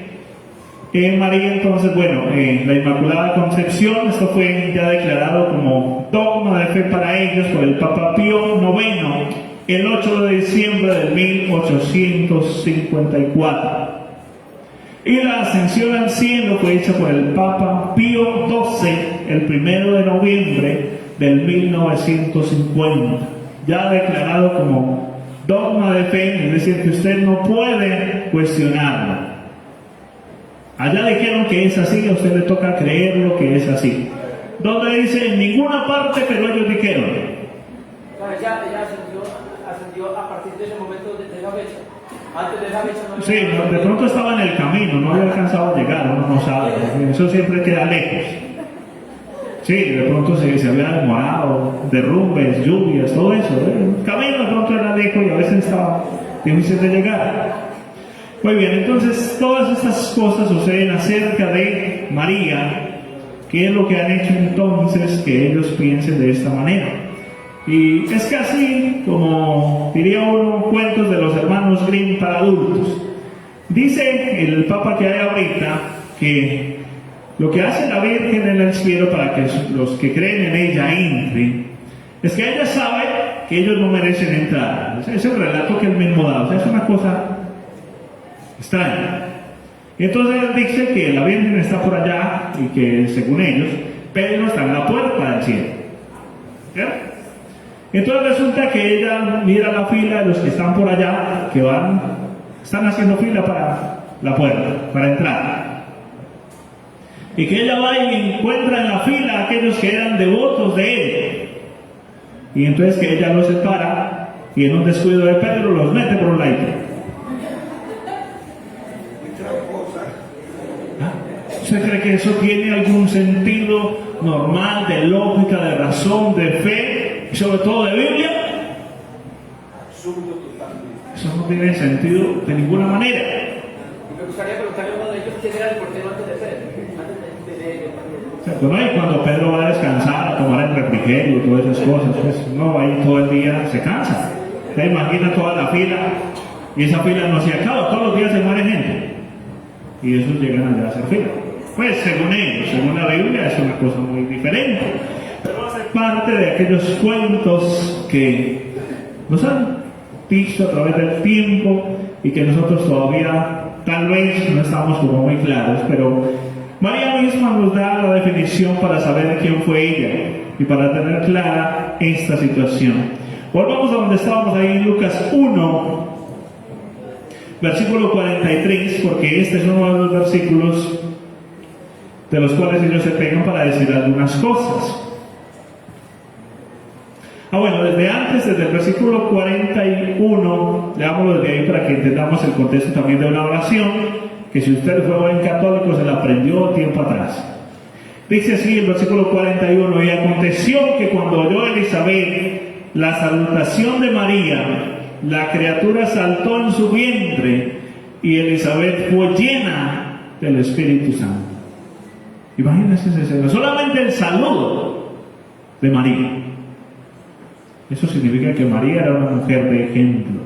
María. Entonces, bueno, la Inmaculada Concepción, esto fue ya declarado como dogma de fe para ellos por el Papa Pío IX el 8 de diciembre de 1854. Y la ascensión al cielo fue hecha por el Papa Pío XII el 1 de noviembre del 1950. Ya declarado como dogma de fe, es decir, que usted no puede cuestionarlo. Allá dijeron que es así, a usted le toca creerlo que es así. Donde dice en ninguna parte, pero ellos dijeron. Ya ascendió a partir de ese momento, de esa fecha. Antes de esa fecha no. Sí, de pronto estaba en el camino, no había alcanzado a llegar, uno no sabe. Eso siempre queda lejos. Sí, de pronto se había demorado, derrumbes, lluvias, todo eso. El camino de pronto era lejos y a veces estaba difícil de llegar. Muy bien, entonces todas estas cosas suceden acerca de María. ¿Qué es lo que han hecho entonces que ellos piensen de esta manera? Y es casi como, diría uno, cuentos de los hermanos Grimm para adultos. Dice el Papa que hay ahorita que lo que hace la Virgen en el cielo para que los que creen en ella entren, es que ella sabe que ellos no merecen entrar. Es el relato que él mismo da, o sea, es una cosa extraña. Y entonces él dice que la Virgen está por allá y que, según ellos, Pedro está en la puerta del cielo. ¿Cierto? Entonces resulta que ella mira la fila de los que están por allá, que están haciendo fila para la puerta, para entrar. y que ella va y encuentra en la fila a aquellos que eran devotos de él. Y entonces que ella los separa y en un descuido de Pedro los mete por un lado. ¿Ah? ¿Usted cree que eso tiene algún sentido normal, de lógica, de razón, de fe y sobre todo de Biblia? Absurdo totalmente. Eso no tiene sentido de ninguna manera. Me gustaría preguntarle a uno de ellos quién era el portero antes de Pedro. Pues no, y cuando Pedro va a descansar, a tomar el refrigerio y todas esas cosas, pues no, ahí todo el día se cansa. Usted imagina toda la fila, y esa fila no se acaba, todos los días se muere gente. Y esos llegan allá a hacer fila. Pues según ellos, según la Biblia, es una cosa muy diferente. Pero hace parte de aquellos cuentos que nos han visto a través del tiempo y que nosotros todavía tal vez no estamos como muy claros, pero María misma nos da la definición para saber quién fue ella y para tener clara esta situación. Volvamos a donde estábamos ahí en Lucas 1, versículo 43, porque este es uno de los versículos de los cuales ellos se pegan para decir algunas cosas. Bueno, desde antes, desde el versículo 41, leámoslo desde ahí para que entendamos el contexto también de una oración que si usted fue buen católico se la aprendió tiempo atrás. Dice así el versículo 41: y aconteció que cuando oyó Elizabeth la salutación de María, la criatura saltó en su vientre y Elizabeth fue llena del Espíritu Santo. Imagínense ese escena, solamente el saludo de María. Eso significa que María era una mujer de ejemplo,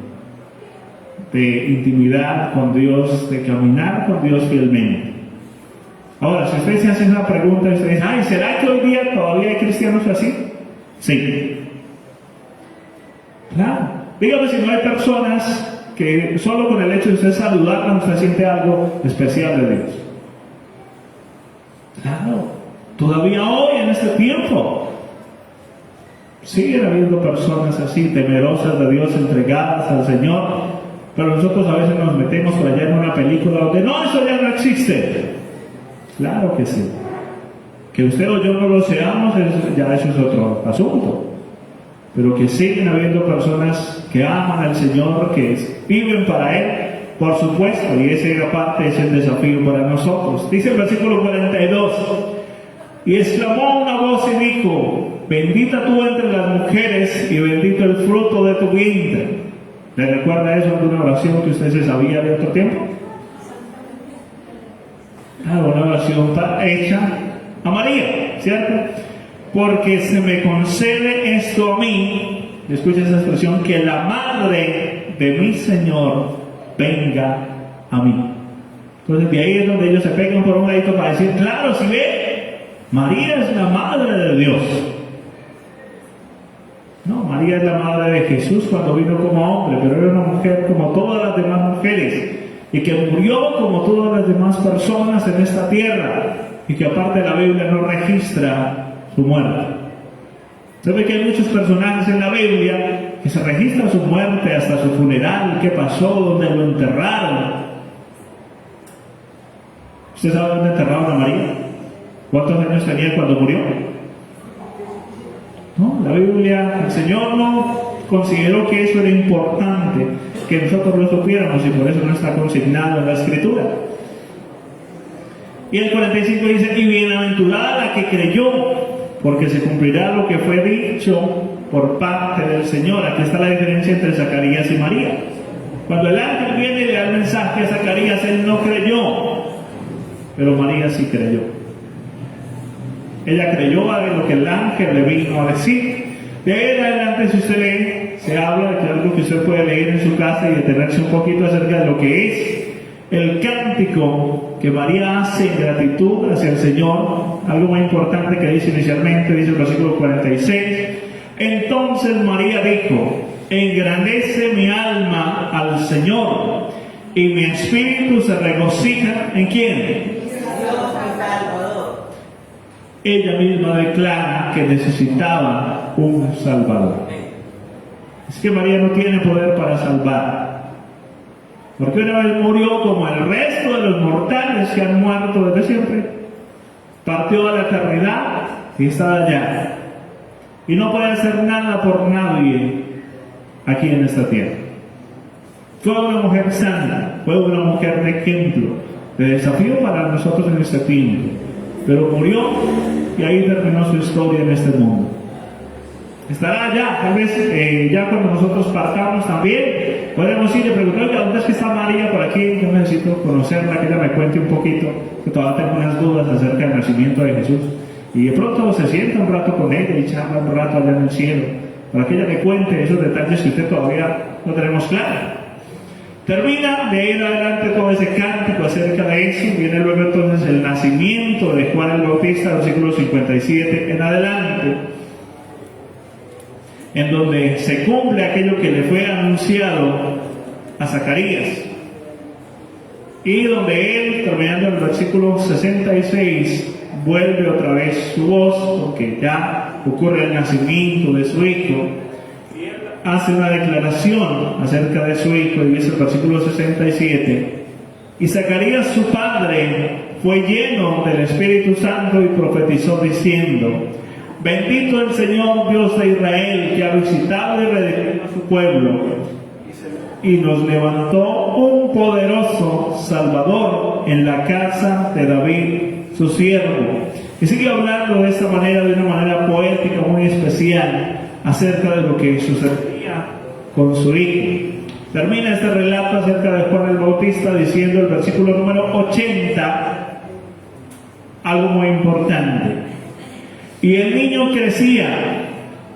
de intimidad con Dios, de caminar con Dios fielmente. Ahora, si ustedes se hacen esa pregunta, ustedes dicen, ay, ¿será que hoy día todavía hay cristianos así? Sí. Claro. Dígame si no hay personas que solo con el hecho de usted saludarla usted siente algo especial de Dios. Claro. Todavía hoy, en este tiempo, siguen habiendo personas así, temerosas de Dios, entregadas al Señor. Pero nosotros a veces nos metemos por allá en una película donde no, eso ya no existe. Claro que sí. Que usted o yo no lo seamos, ya eso es otro asunto. Pero que siguen habiendo personas que aman al Señor, que viven para Él, por supuesto, y esa parte es el desafío para nosotros. Dice el versículo 42: y exclamó una voz y dijo, bendita tú entre las mujeres y bendito el fruto de tu vientre. ¿Le recuerda eso alguna oración que usted se sabía de otro tiempo? Una oración hecha a María, ¿cierto? Porque se me concede esto a mí, escucha esa expresión, que la madre de mi Señor venga a mí. Entonces de ahí es donde ellos se pegan por un ladito para decir, claro, si ve, María es la madre de Dios. No, María es la madre de Jesús cuando vino como hombre, pero era una mujer como todas las demás mujeres y que murió como todas las demás personas en esta tierra y que aparte la Biblia no registra su muerte. ¿Sabe que hay muchos personajes en la Biblia que se registra su muerte, hasta su funeral, qué pasó, dónde lo enterraron? ¿Usted sabe dónde enterraron a María? ¿Cuántos años tenía cuando murió? No, la Biblia, el Señor no consideró que eso era importante, que nosotros lo supiéramos, y por eso no está consignado en la Escritura. Y el 45 dice, y bienaventurada la que creyó, porque se cumplirá lo que fue dicho por parte del Señor. Aquí está la diferencia entre Zacarías y María. Cuando el ángel viene y le da el mensaje a Zacarías, él no creyó, pero María sí creyó. Ella creyó a lo que el ángel le vino a decir. De ahí en adelante, si usted lee, se habla de algo que usted puede leer en su casa y detenerse un poquito acerca de lo que es el cántico que María hace en gratitud hacia el Señor. Algo muy importante que dice inicialmente, dice el versículo 46. Entonces María dijo, engrandece mi alma al Señor y mi espíritu se regocija ¿en quién? Ella misma declara que necesitaba un Salvador. Es que María no tiene poder para salvar, porque una vez murió como el resto de los mortales que han muerto desde siempre. partió a la eternidad y está allá. Y no puede hacer nada por nadie aquí en esta tierra. Fue una mujer santa, fue una mujer de ejemplo, de desafío para nosotros en este tiempo. Pero murió y ahí terminó su historia en este mundo. Estará allá, tal vez ya cuando nosotros partamos también, podemos ir y preguntar, oiga, ¿dónde es que está María por aquí? Yo necesito conocerla, que ella me cuente un poquito, que todavía tengo unas dudas acerca del nacimiento de Jesús. Y de pronto se sienta un rato con ella y charla un rato allá en el cielo, para que ella me cuente esos detalles que usted todavía no tenemos claro. Termina de ir adelante todo ese cántico acerca de eso, viene luego entonces el nacimiento de Juan el Bautista, versículo 57 en adelante, en donde se cumple aquello que le fue anunciado a Zacarías, y donde él, terminando el versículo 66, vuelve otra vez su voz, porque ya ocurre el nacimiento de su hijo, y él hace una declaración acerca de su hijo, y dice el versículo 67, y Zacarías su padre fue lleno del Espíritu Santo y profetizó diciendo, bendito el Señor Dios de Israel, que ha visitado y redimido a su pueblo, y nos levantó un poderoso Salvador en la casa de David, su siervo. Y sigue hablando de esta manera, de una manera poética muy especial, acerca de lo que sucedía con su hijo. Termina este relato acerca de Juan el Bautista diciendo el versículo número 80, algo muy importante. Y el niño crecía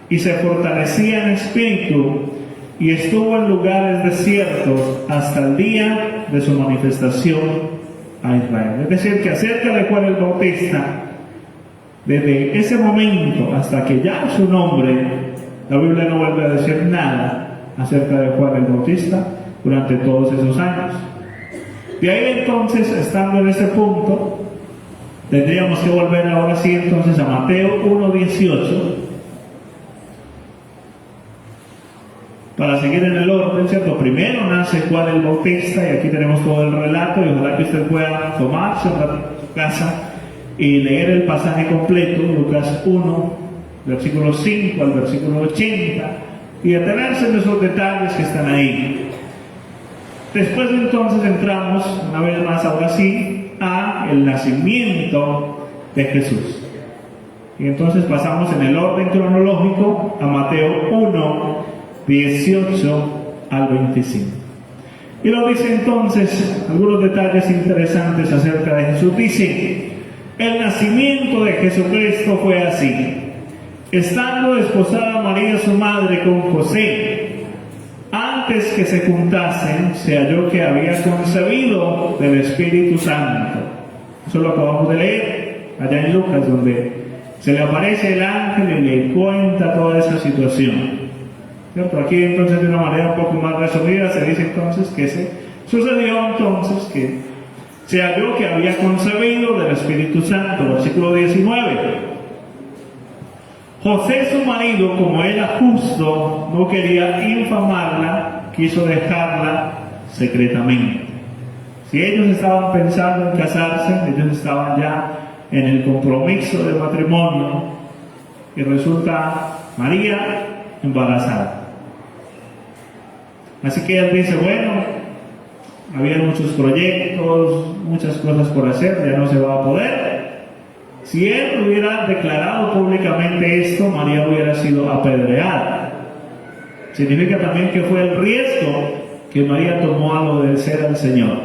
y se fortalecía en espíritu y estuvo en lugares desiertos hasta el día de su manifestación a Israel. Es decir, que acerca de Juan el Bautista, desde ese momento hasta que ya su nombre, la Biblia no vuelve a decir nada acerca de Juan el Bautista durante todos esos años. De ahí entonces, estando en ese punto, tendríamos que volver ahora sí entonces a Mateo 1:18 para seguir en el orden, ¿cierto? Primero nace Juan el Bautista y aquí tenemos todo el relato, y ojalá que usted pueda tomarse un ratito en su casa y leer el pasaje completo, Lucas 1, versículo 5 al versículo 80, y detenerse en esos detalles que están ahí. Después entonces entramos una vez más ahora sí a el nacimiento de Jesús. Y entonces pasamos en el orden cronológico a Mateo 1, 18 al 25. Y lo dice entonces algunos detalles interesantes acerca de Jesús. Dice, el nacimiento de Jesucristo fue así. Estando desposada María su madre con José, antes que se juntasen, se halló que había concebido del Espíritu Santo. Eso lo acabamos de leer allá en Lucas, donde se le aparece el ángel y le cuenta toda esa situación. ¿Cierto? Aquí entonces de una manera un poco más resumida se dice entonces que se sucedió entonces que se halló que había concebido del Espíritu Santo, versículo 19. José su marido, como era justo, no quería infamarla, quiso dejarla secretamente. Si ellos estaban pensando en casarse, ellos estaban ya en el compromiso del matrimonio, y resulta María embarazada. Así que él dice, bueno, había muchos proyectos, muchas cosas por hacer, ya no se va a poder. Si él hubiera declarado públicamente esto, María hubiera sido apedreada. Significa también que fue el riesgo que María tomó al obedecer al Señor,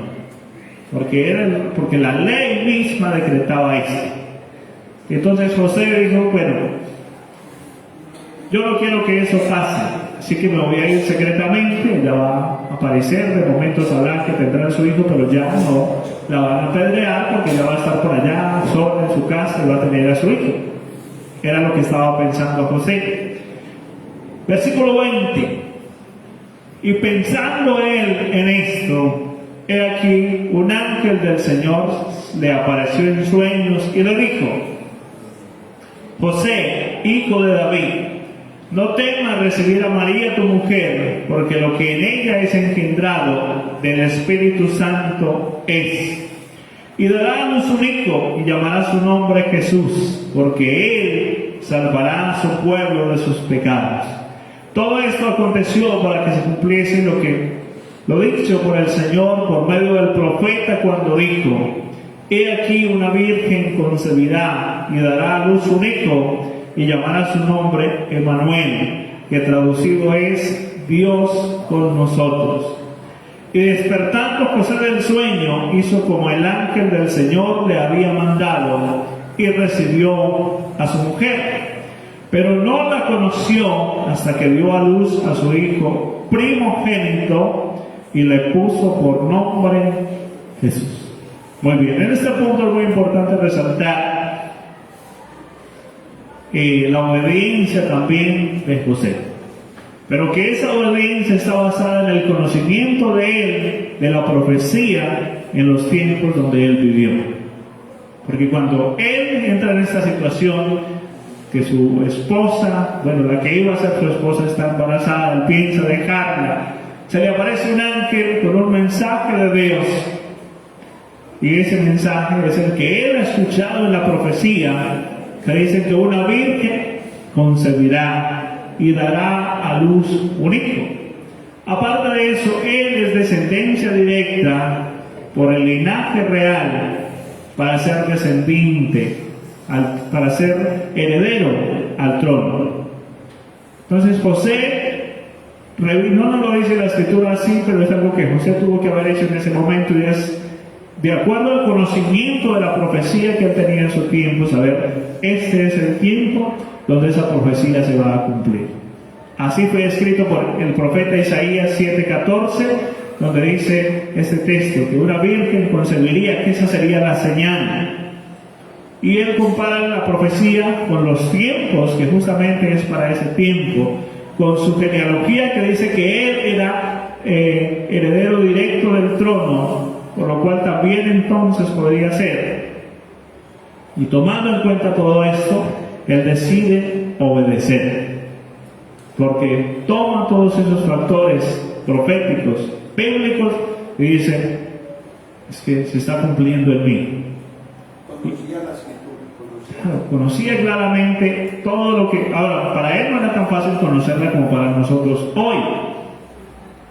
porque la ley misma decretaba esto. Entonces José dijo, bueno, yo no quiero que eso pase, así que me voy a ir secretamente. Ella va a aparecer, de momento sabrán que tendrá a su hijo, pero ya no la van a apedrear porque ella va a estar por allá sola en su casa y va a tener a su hijo. Era lo que estaba pensando José. Versículo 20. Y pensando él en esto, he aquí un ángel del Señor le apareció en sueños y le dijo, José, hijo de David, no temas recibir a María tu mujer, porque lo que en ella es engendrado del Espíritu Santo es. Y dará a luz un hijo y llamará su nombre Jesús, porque él salvará a su pueblo de sus pecados. Todo esto aconteció para que se cumpliese lo dicho por el Señor por medio del profeta cuando dijo: He aquí una virgen concebirá y dará a luz un hijo y llamará su nombre Emmanuel, que traducido es Dios con nosotros. Y despertando José del sueño, hizo como el ángel del Señor le había mandado y recibió a su mujer. Pero no la conoció hasta que dio a luz a su hijo primogénito y le puso por nombre Jesús. Muy bien, en este punto es muy importante resaltar la obediencia también de José. Pero que esa obediencia está basada en el conocimiento de él, de la profecía, en los tiempos donde él vivió. Porque cuando él entra en esta situación, que su esposa, bueno, la que iba a ser su esposa está embarazada, él piensa dejarla, se le aparece un ángel con un mensaje de Dios. Y ese mensaje es el que él ha escuchado en la profecía, que dice que una virgen concebirá y dará a luz un hijo. Aparte de eso, él es descendencia directa por el linaje real para ser descendiente, para ser heredero al trono. Entonces José, no nos lo dice la escritura así, pero es algo que José tuvo que haber hecho en ese momento, y es de acuerdo al conocimiento de la profecía que él tenía en su tiempo, saber, este es el tiempo donde esa profecía se va a cumplir. Así fue escrito por el profeta Isaías 7:14, donde dice este texto, que una virgen concebiría, que esa sería la señal. Y él compara la profecía con los tiempos, que justamente es para ese tiempo, con su genealogía, que dice que él era heredero directo del trono, por lo cual también entonces podría ser. Y tomando en cuenta todo esto, él decide obedecer, porque toma todos esos factores proféticos, bíblicos, y dice, es que se está cumpliendo en mí. Conocía la escritura. Conocía claramente todo lo que... Ahora, para él no era tan fácil conocerla como para nosotros hoy.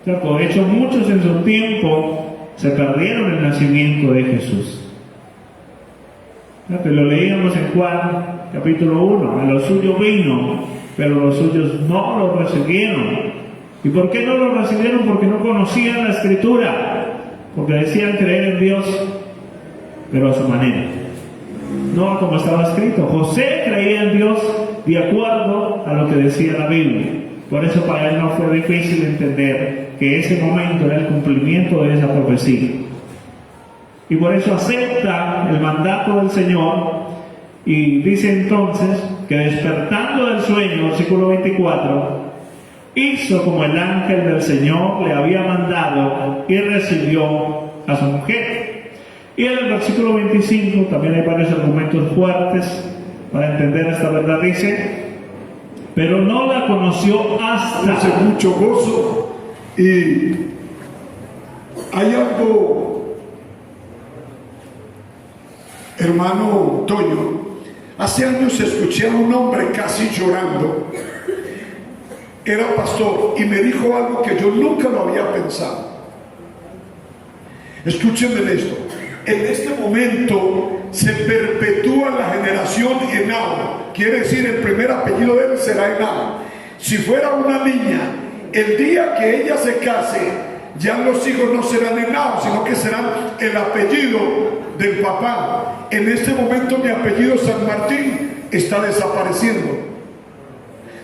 De hecho, muchos en su tiempo se perdieron el nacimiento de Jesús. Lo leíamos en Juan capítulo 1, a los suyos vino, pero los suyos no lo recibieron. ¿Y por qué no lo recibieron? Porque no conocían la escritura, porque decían creer en Dios, pero a su manera, no como estaba escrito. José creía en Dios de acuerdo a lo que decía la Biblia. Por eso para él no fue difícil entender que ese momento era el cumplimiento de esa profecía. Y por eso acepta el mandato del Señor y dice entonces que despertando del sueño, versículo 24, hizo como el ángel del Señor le había mandado y recibió a su mujer. Y en el versículo 25 también hay varios argumentos fuertes para entender esta verdad. Dice, pero no la conoció hasta... Hace mucho gozo, y hay algo, hermano Toño, hace años escuché a un hombre casi llorando, era pastor, y me dijo algo que yo nunca lo había pensado. Escúchenme esto, en este momento se perpetúa la generación Henao, quiere decir el primer apellido de él será Henao. Si fuera una niña, el día que ella se case, ya los hijos no serán Henao, sino que serán el apellido del papá. En este momento mi apellido San Martín está desapareciendo.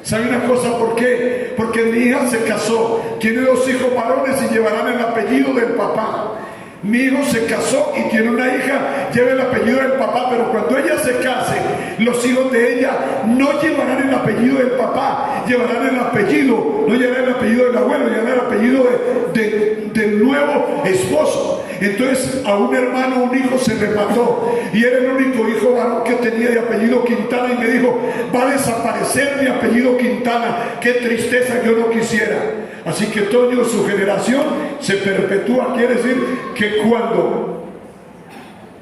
¿Sabe una cosa por qué? Porque mi hija se casó, tiene 2 hijos varones y llevarán el apellido del papá. Mi hijo se casó y tiene una hija, lleva el apellido del papá, pero cuando ella se case, los hijos de ella no llevarán el apellido del papá, llevarán el apellido, no llevarán el apellido del abuelo, llevarán el apellido del nuevo esposo. Entonces a un hermano, un hijo se le mató y era el único hijo varón que tenía de apellido Quintana, y me dijo, va a desaparecer mi apellido Quintana, qué tristeza, yo no quisiera. Así que Toño, su generación se perpetúa, quiere decir que cuando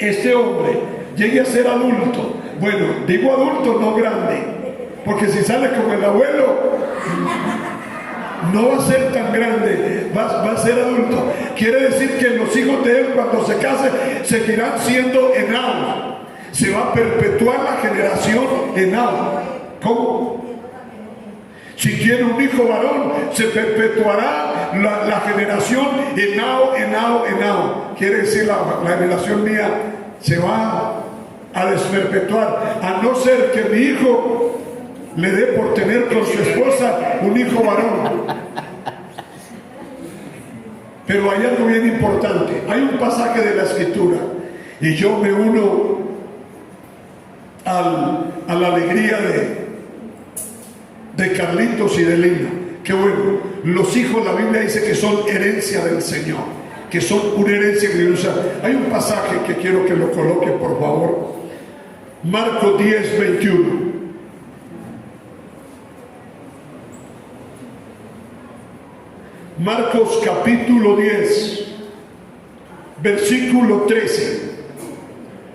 este hombre llegue a ser adulto, bueno, digo adulto, no grande, porque si sale como el abuelo, no va a ser tan grande, va a ser adulto. Quiere decir que los hijos de él, cuando se case, seguirán siendo Enaú. Se va a perpetuar la generación Enaú. ¿Cómo? Si tiene un hijo varón, se perpetuará la generación Enaú. Quiere decir la generación mía se va a desperpetuar, a no ser que mi hijo le dé por tener con su esposa un hijo varón. Pero hay algo bien importante. Hay un pasaje de la Escritura, y yo me uno a la alegría de Carlitos y de Lina. Qué bueno, los hijos, la Biblia dice que son herencia del Señor, que son una herencia gloriosa. Hay un pasaje que quiero que lo coloque, por favor. Marcos 10, 21. Marcos capítulo 10, versículo 13.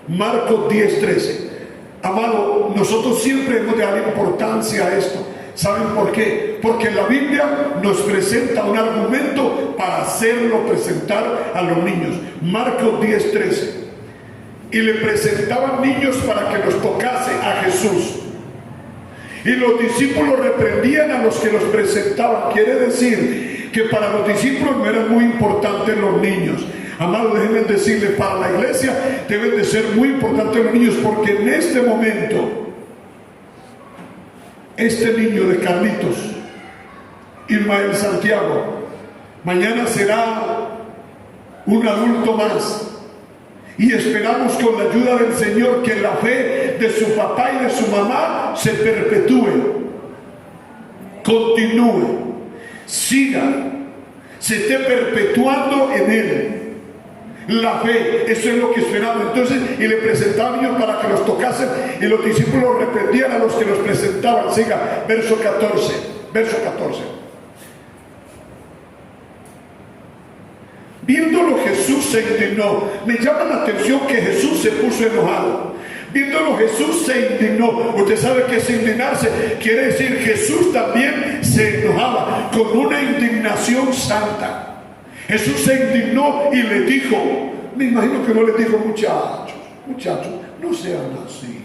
Marcos 10, 13. Amado, nosotros siempre hemos de dar importancia a esto. ¿Saben por qué? Porque la Biblia nos presenta un argumento para hacerlo presentar a los niños. Marcos 10, 13. Y le presentaban niños para que los tocase a Jesús. Y los discípulos reprendían a los que los presentaban. Quiere decir que para los discípulos no eran muy importantes los niños. Amados, déjenme decirles, para la iglesia deben de ser muy importantes los niños, porque en este momento, este niño de Carlitos, Ismael Santiago, mañana será un adulto más. Y esperamos con la ayuda del Señor que la fe de su papá y de su mamá se perpetúe, continúe, siga, se esté perpetuando en él la fe. Eso es lo que esperamos. Entonces, y le presentaban niños para que los tocasen, y los discípulos reprendían a los que los presentaban. Siga, verso 14. Viéndolo, Jesús se indignó. Me llama la atención que Jesús se puso enojado. Viéndolo, Jesús se indignó. Usted sabe que es indignarse. Quiere decir, Jesús también se enojaba con una indignación santa. Jesús se indignó y le dijo, me imagino que no le dijo, muchachos, no sean así.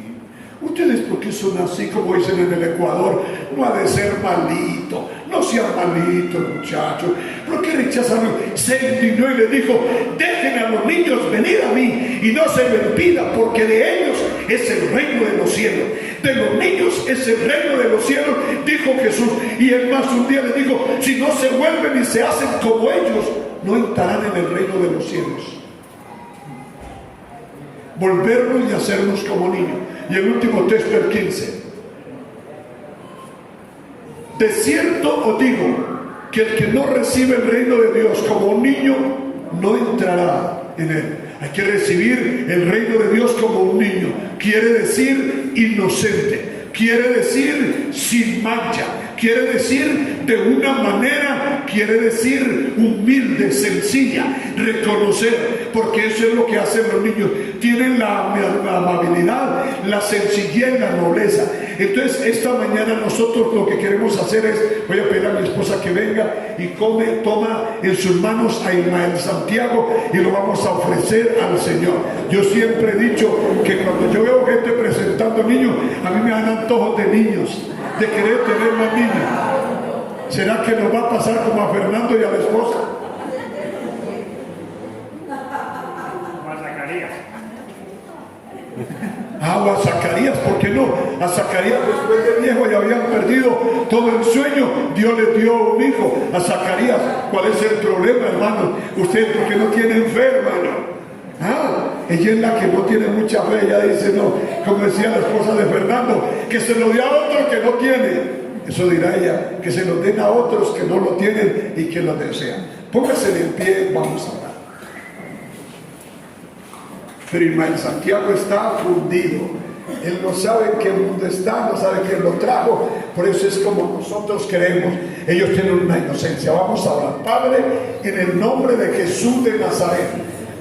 Ustedes, porque son así, como dicen en el Ecuador, no ha de ser malito, no sean malitos, muchachos. ¿Por qué rechazan? Se indignó y le dijo, dejen a los niños venir a mí y no se lo impidan, porque de ellos es el reino de los cielos. De los niños es el reino de los cielos, dijo Jesús. Y es más, un día le dijo, si no se vuelven y se hacen como ellos, no entrarán en el reino de los cielos. Volvernos y hacernos como niños. Y el último texto, el 15. De cierto os digo que el que no recibe el reino de Dios como un niño, no entrará en él. Hay que recibir el reino de Dios como un niño. Quiere decir inocente, quiere decir sin mancha, quiere decir de una manera, quiere decir humilde, sencilla, reconocer, porque eso es lo que hacen los niños. Tienen la amabilidad, la sencillez, la nobleza. Entonces, esta mañana nosotros lo que queremos hacer es, voy a pedir a mi esposa que venga y toma en sus manos a Ismael Santiago y lo vamos a ofrecer al Señor. Yo siempre he dicho que cuando yo veo gente presentando niños, a mí me dan antojos de niños, de querer tener más niños. ¿Será que nos va a pasar como a Fernando y a la esposa? O a Zacarías, ¿por qué no? A Zacarías, después de viejo, ya habían perdido todo el sueño. Dios le dio un hijo a Zacarías. ¿Cuál es el problema, hermano? Usted, ¿por qué no tienen fe, hermano? Ella es la que no tiene mucha fe. Ella dice, no, como decía la esposa de Fernando, que se lo dé a otro que no tiene. Eso dirá ella, que se lo den a otros que no lo tienen y que lo desean. Póngase en pie, vamos a orar. Pero Ismael Santiago está fundido. Él no sabe en qué mundo está, no sabe quién lo trajo. Por eso es como nosotros creemos. Ellos tienen una inocencia. Vamos a orar. Padre, en el nombre de Jesús de Nazaret,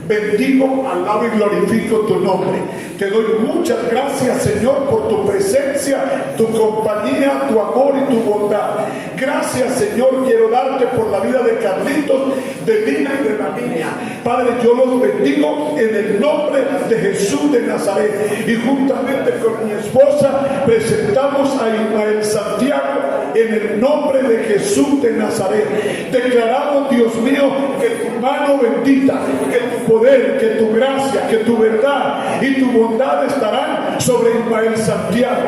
bendigo, alabo y glorifico tu nombre. Te doy muchas gracias, Señor, por tu presencia, tu compañía, tu amor y tu bondad. Gracias, Señor, quiero darte por la vida de Carlitos, de Lina y de la niña. Padre, yo los bendigo en el nombre de Jesús de Nazaret. Y juntamente con mi esposa presentamos a Ismael Santiago en el nombre de Jesús de Nazaret. Declaramos, Dios mío, que tu mano bendita, que tu poder, que tu gracia, que tu verdad y tu bondad estarán sobre Ismael Santiago.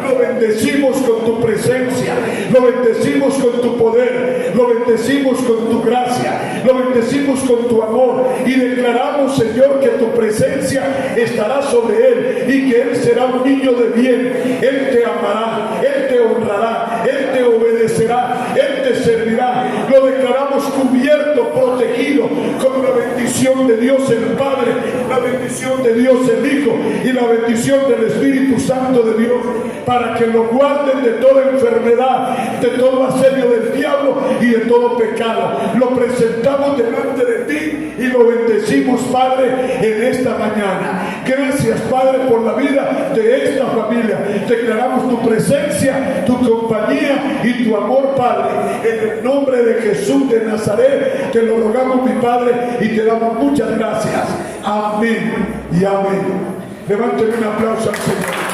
Lo bendecimos con tu presencia, lo bendecimos con tu poder, lo bendecimos con tu gracia, lo bendecimos con tu amor y declaramos, Señor, que tu presencia estará sobre él y que él será un niño de bien. Él te amará, él te honrará, él te obedecerá, él te servirá. Lo declaramos cubierto, protegido con la bendición de Dios el Padre, la bendición de Dios el Hijo y la bendición del Espíritu Santo de Dios, para que lo guarden de toda enfermedad, de todo asedio del diablo y de todo pecado. Lo presentamos delante de ti y lo bendecimos, Padre, en esta mañana. Gracias, Padre, por la vida de esta familia. Declaramos tu presencia, tu compañía y tu amor, Padre. En el nombre de Jesús de Nazaret te lo rogamos, mi Padre, y te damos muchas gracias. Amén y amén. Levanten un aplauso al Señor.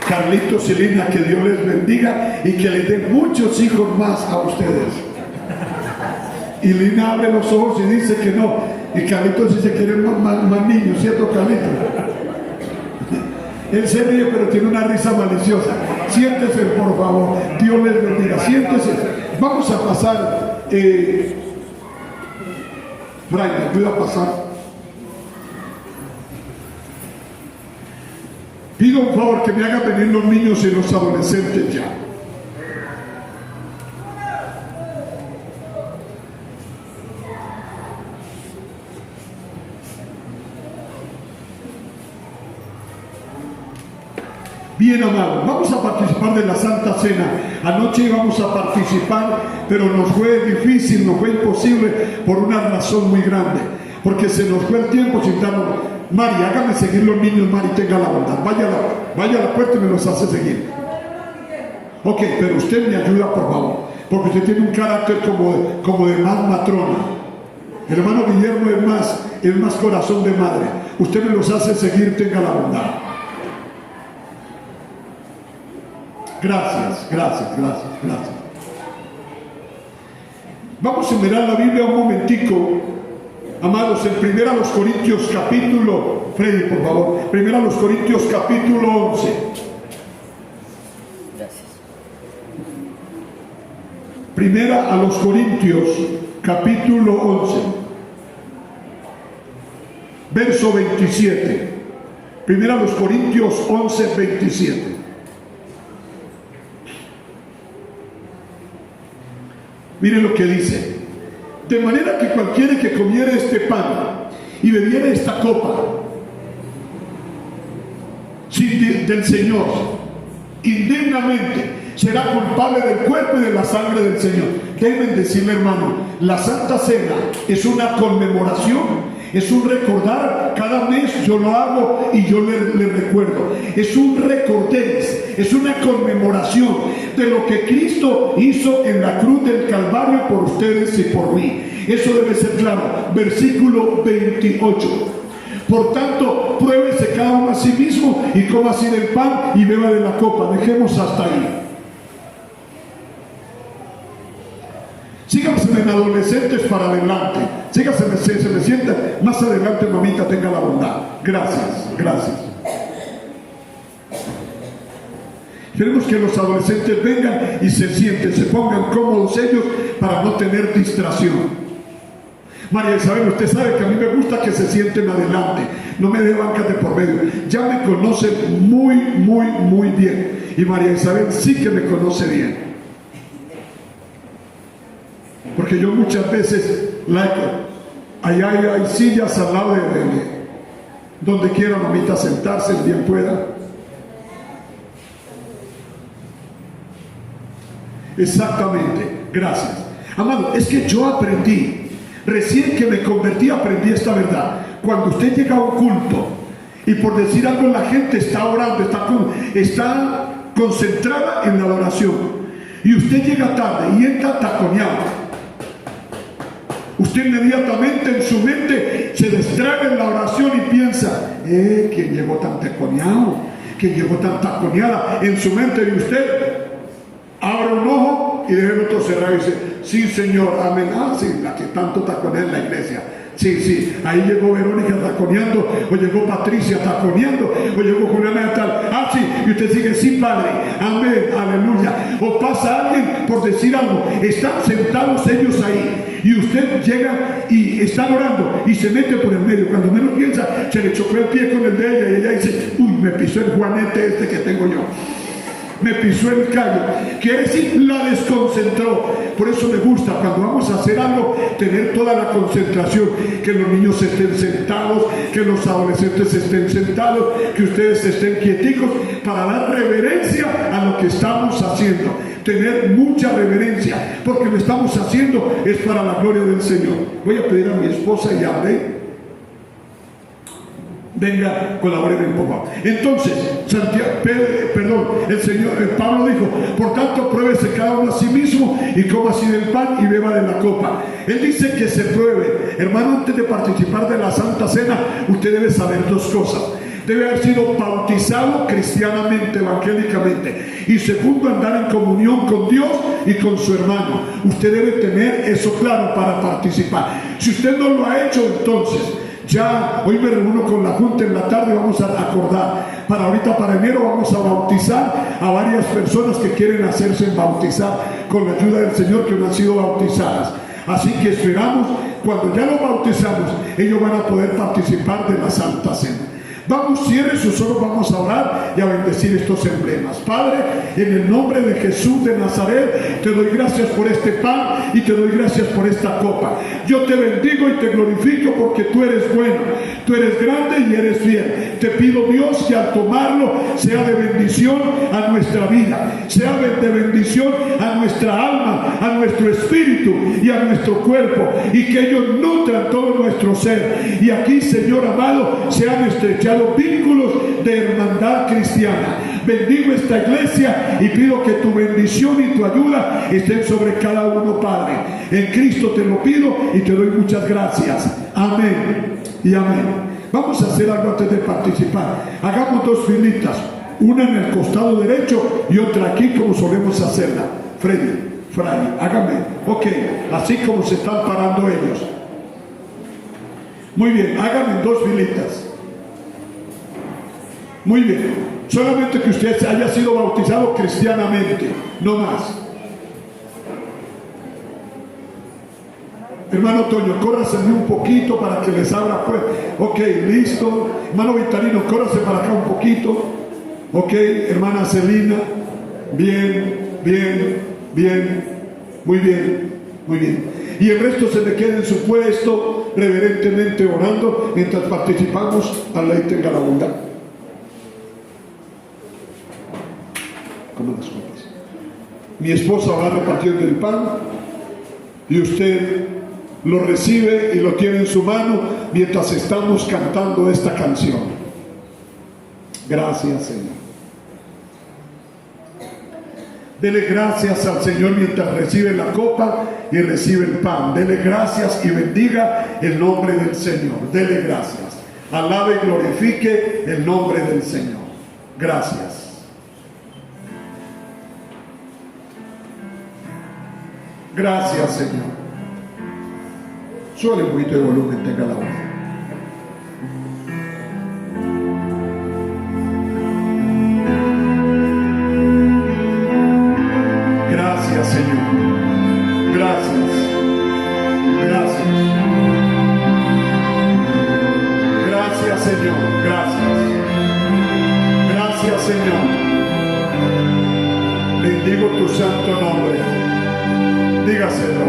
Carlitos y Lina, que Dios les bendiga y que les dé muchos hijos más a ustedes. Y Lina abre los ojos y dice que no. Y Carlitos dice que quiere más niños, ¿cierto, Carlitos? Él se ríe, pero tiene una risa maliciosa. Siéntese, por favor. Dios les bendiga. Siéntese. Vamos a pasar. Brian, ayuda a pasar. Pido un favor que me hagan venir los niños y los adolescentes ya. Bien, amados, vamos a participar de la Santa Cena. Anoche íbamos a participar, pero nos fue difícil, nos fue imposible por una razón muy grande, porque se nos fue el tiempo sin darnos. Mari, hágame seguir los niños, Mari, tenga la bondad. Vaya a la puerta y me los hace seguir. Ok, pero usted me ayuda, por favor, porque usted tiene un carácter como de más matrona. El hermano Guillermo es más corazón de madre. Usted me los hace seguir, tenga la bondad. Gracias. Vamos a mirar la Biblia un momentico, amados, en 1 Corintios capítulo, Freddy, por favor, 1 Corintios capítulo 11. Primera a los Corintios capítulo 11, verso 27. 1 Corintios 11, 27. Miren lo que dice: de manera que cualquiera que comiere este pan y bebiere esta copa del Señor indignamente, será culpable del cuerpo y de la sangre del Señor. Deben decirle, hermano, la Santa Cena es una conmemoración, es un recordar. Cada mes yo lo hago y yo le recuerdo. Es un recordés, es una conmemoración de lo que Cristo hizo en la cruz del Calvario por ustedes y por mí. Eso debe ser claro. Versículo 28. Por tanto, pruébese cada uno a sí mismo y coma así del pan y beba de la copa. Dejemos hasta ahí. Síganse en adolescentes para adelante. Síganse, se me sienta más adelante, mamita, tenga la bondad. Gracias. Queremos que los adolescentes vengan y se sienten, se pongan cómodos ellos para no tener distracción. María Isabel, usted sabe que a mí me gusta que se sienten adelante, no me dé bancas de por medio. Ya me conocen muy bien. Y María Isabel sí que me conoce bien. Porque yo muchas veces, allá hay sillas al lado de donde quiera mamita sentarse, bien pueda. Exactamente, gracias. Amado, es que yo aprendí, recién que me convertí, aprendí esta verdad. Cuando usted llega a un culto y por decir algo la gente está orando, está concentrada en la oración, y usted llega tarde y entra taconeado, usted inmediatamente en su mente se distrae en la oración y piensa, ¿quién llegó tan taconeado? ¿Quién llegó tan taconeada? En su mente, y usted abre un ojo y deja el otro cerrado y dice, sí Señor, amén. Sí, la que tanto taconea en la iglesia. Sí, ahí llegó Verónica taconeando, o llegó Patricia taconeando, o llegó Juliana tal. Sí, y usted sigue, sí Padre, amén, aleluya. O pasa alguien por decir algo, están sentados ellos ahí, y usted llega y está orando y se mete por el medio. Cuando menos piensa, se le chocó el pie con el de ella, y ella dice, uy, me pisó el juanete este que tengo yo. Me pisó el callo, quiere decir, la desconcentró. Por eso me gusta cuando vamos a hacer algo tener toda la concentración, que los niños estén sentados, que los adolescentes estén sentados, que ustedes estén quieticos para dar reverencia a lo que estamos haciendo. Tener mucha reverencia, porque lo estamos haciendo es para la gloria del Señor. Voy a pedir a mi esposa y hable. Venga, colabórenme un poco. Entonces, Pablo dijo, por tanto, pruébese cada uno a sí mismo y coma así del pan y beba de la copa. Él dice que se pruebe. Hermano, antes de participar de la Santa Cena, usted debe saber dos cosas. Debe haber sido bautizado cristianamente, evangélicamente. Y segundo, andar en comunión con Dios y con su hermano. Usted debe tener eso claro para participar. Si usted no lo ha hecho, entonces, ya hoy me reúno con la junta en la tarde, vamos a acordar, para enero vamos a bautizar a varias personas que quieren hacerse bautizar con la ayuda del Señor, que no han sido bautizadas. Así que esperamos, cuando ya lo bautizamos, ellos van a poder participar de la Santa Cena. Vamos, cierre sus ojos, vamos a orar y a bendecir estos emblemas. Padre, en el nombre de Jesús de Nazaret, te doy gracias por este pan y te doy gracias por esta copa. Yo te bendigo y te glorifico porque tú eres bueno, tú eres grande y eres fiel. Te pido, Dios, que al tomarlo sea de bendición a nuestra vida, sea de bendición a nuestra alma, a nuestro espíritu y a nuestro cuerpo, y que ellos nutran todo nuestro ser. Y aquí, Señor amado, sean estrechados vínculos de hermandad cristiana. Bendigo esta iglesia y pido que tu bendición y tu ayuda estén sobre cada uno, Padre. En Cristo te lo pido y te doy muchas gracias. Amén y amén. Vamos a hacer algo antes de participar. Hagamos dos filitas, una en el costado derecho y otra aquí, como solemos hacerla. Fray, hágame. Ok, así como se están parando ellos. Muy bien, háganme dos filitas. Muy bien, solamente que usted haya sido bautizado cristianamente, no más. Hermano Toño, córrase un poquito para que les abra pues. Ok, listo. Hermano Vitalino, córrase para acá un poquito. Ok, hermana Celina. Bien. Muy bien. Y el resto se le queda en su puesto, reverentemente orando, mientras participamos. Allah y tenga la bondad. Como las copas. Mi esposa va repartiendo el pan y usted lo recibe y lo tiene en su mano mientras estamos cantando esta canción. Gracias, Señor. Dele gracias al Señor mientras recibe la copa y recibe el pan. Dele gracias y bendiga el nombre del Señor. Dele gracias. Alabe y glorifique el nombre del Señor. Gracias. Gracias, Señor. Suele un poquito de volumen, tenga la hora. Gracias, Señor. Gracias. Gracias, Señor. Gracias, Señor. Bendigo tu santo nombre. Dígaselo.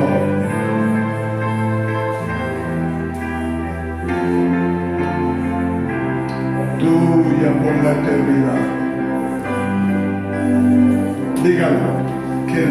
Tuya por la eternidad. Dígalo. Que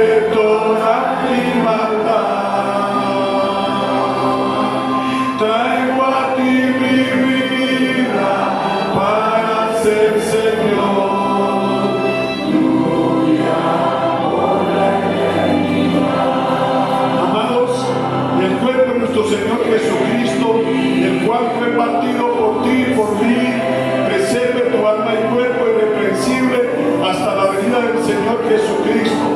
de toda mi maldad. Traigo a ti mi vida para ser Señor. Amados, el cuerpo de nuestro Señor Jesucristo, el cual fue partido por ti y por mí, preserve tu alma y cuerpo irreprensible hasta la venida del Señor Jesucristo.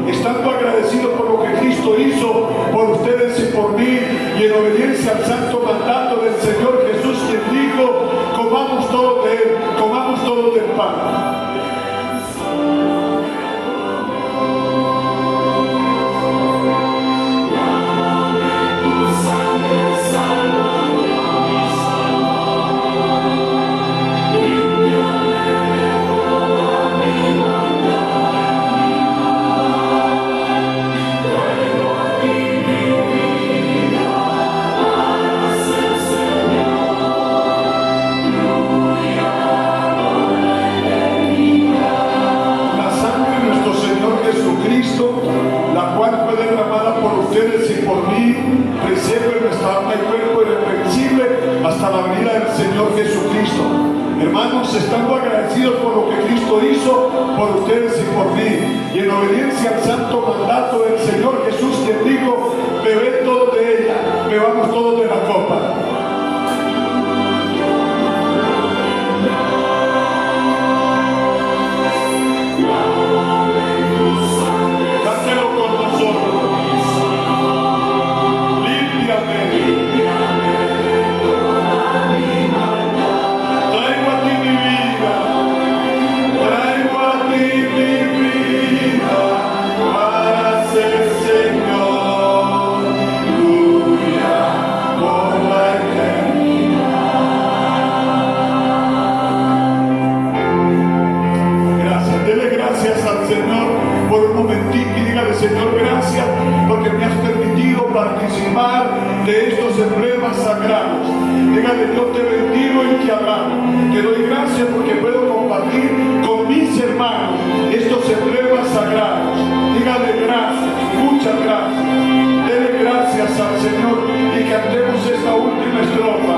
Estando agradecidos por lo que Cristo hizo por ustedes y por mí, y en obediencia al santo mandato del Señor Jesús, quien dijo: comamos todos de él, comamos todos del pan. La cual fue derramada por ustedes y por mí, preserve nuestra alma y cuerpo irreprensible hasta la venida del Señor Jesucristo. Hermanos, estando agradecidos por lo que Cristo hizo por ustedes y por mí, y en obediencia al santo mandato del Señor Jesús, quien dijo: bebed todos de ella, bebamos todos de la copa. Señor, gracias porque me has permitido participar de estos emblemas sagrados. Dígale: yo te bendigo y te alabo. Te doy gracias porque puedo compartir con mis hermanos estos emblemas sagrados. Dígale gracias, muchas gracias. Dele gracias al Señor y cantemos esta última estrofa.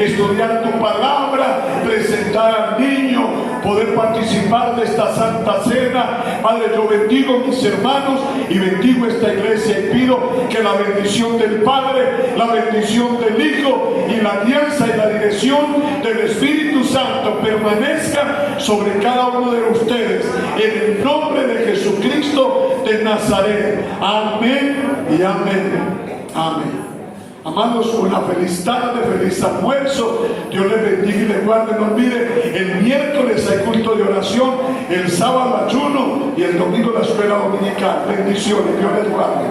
estudiar tu palabra, presentar al niño, poder participar de esta Santa Cena. Padre, yo bendigo mis hermanos y bendigo esta iglesia y pido que la bendición del Padre, la bendición del Hijo y la alianza y la dirección del Espíritu Santo permanezca sobre cada uno de ustedes, en el nombre de Jesucristo de Nazaret. Amén y amén. Amén. Amados, una feliz tarde, feliz almuerzo. Dios les bendiga y les guarde. No olviden, el miércoles hay culto de oración, el sábado ayuno y el domingo la escuela dominical. Bendiciones, Dios les guarde.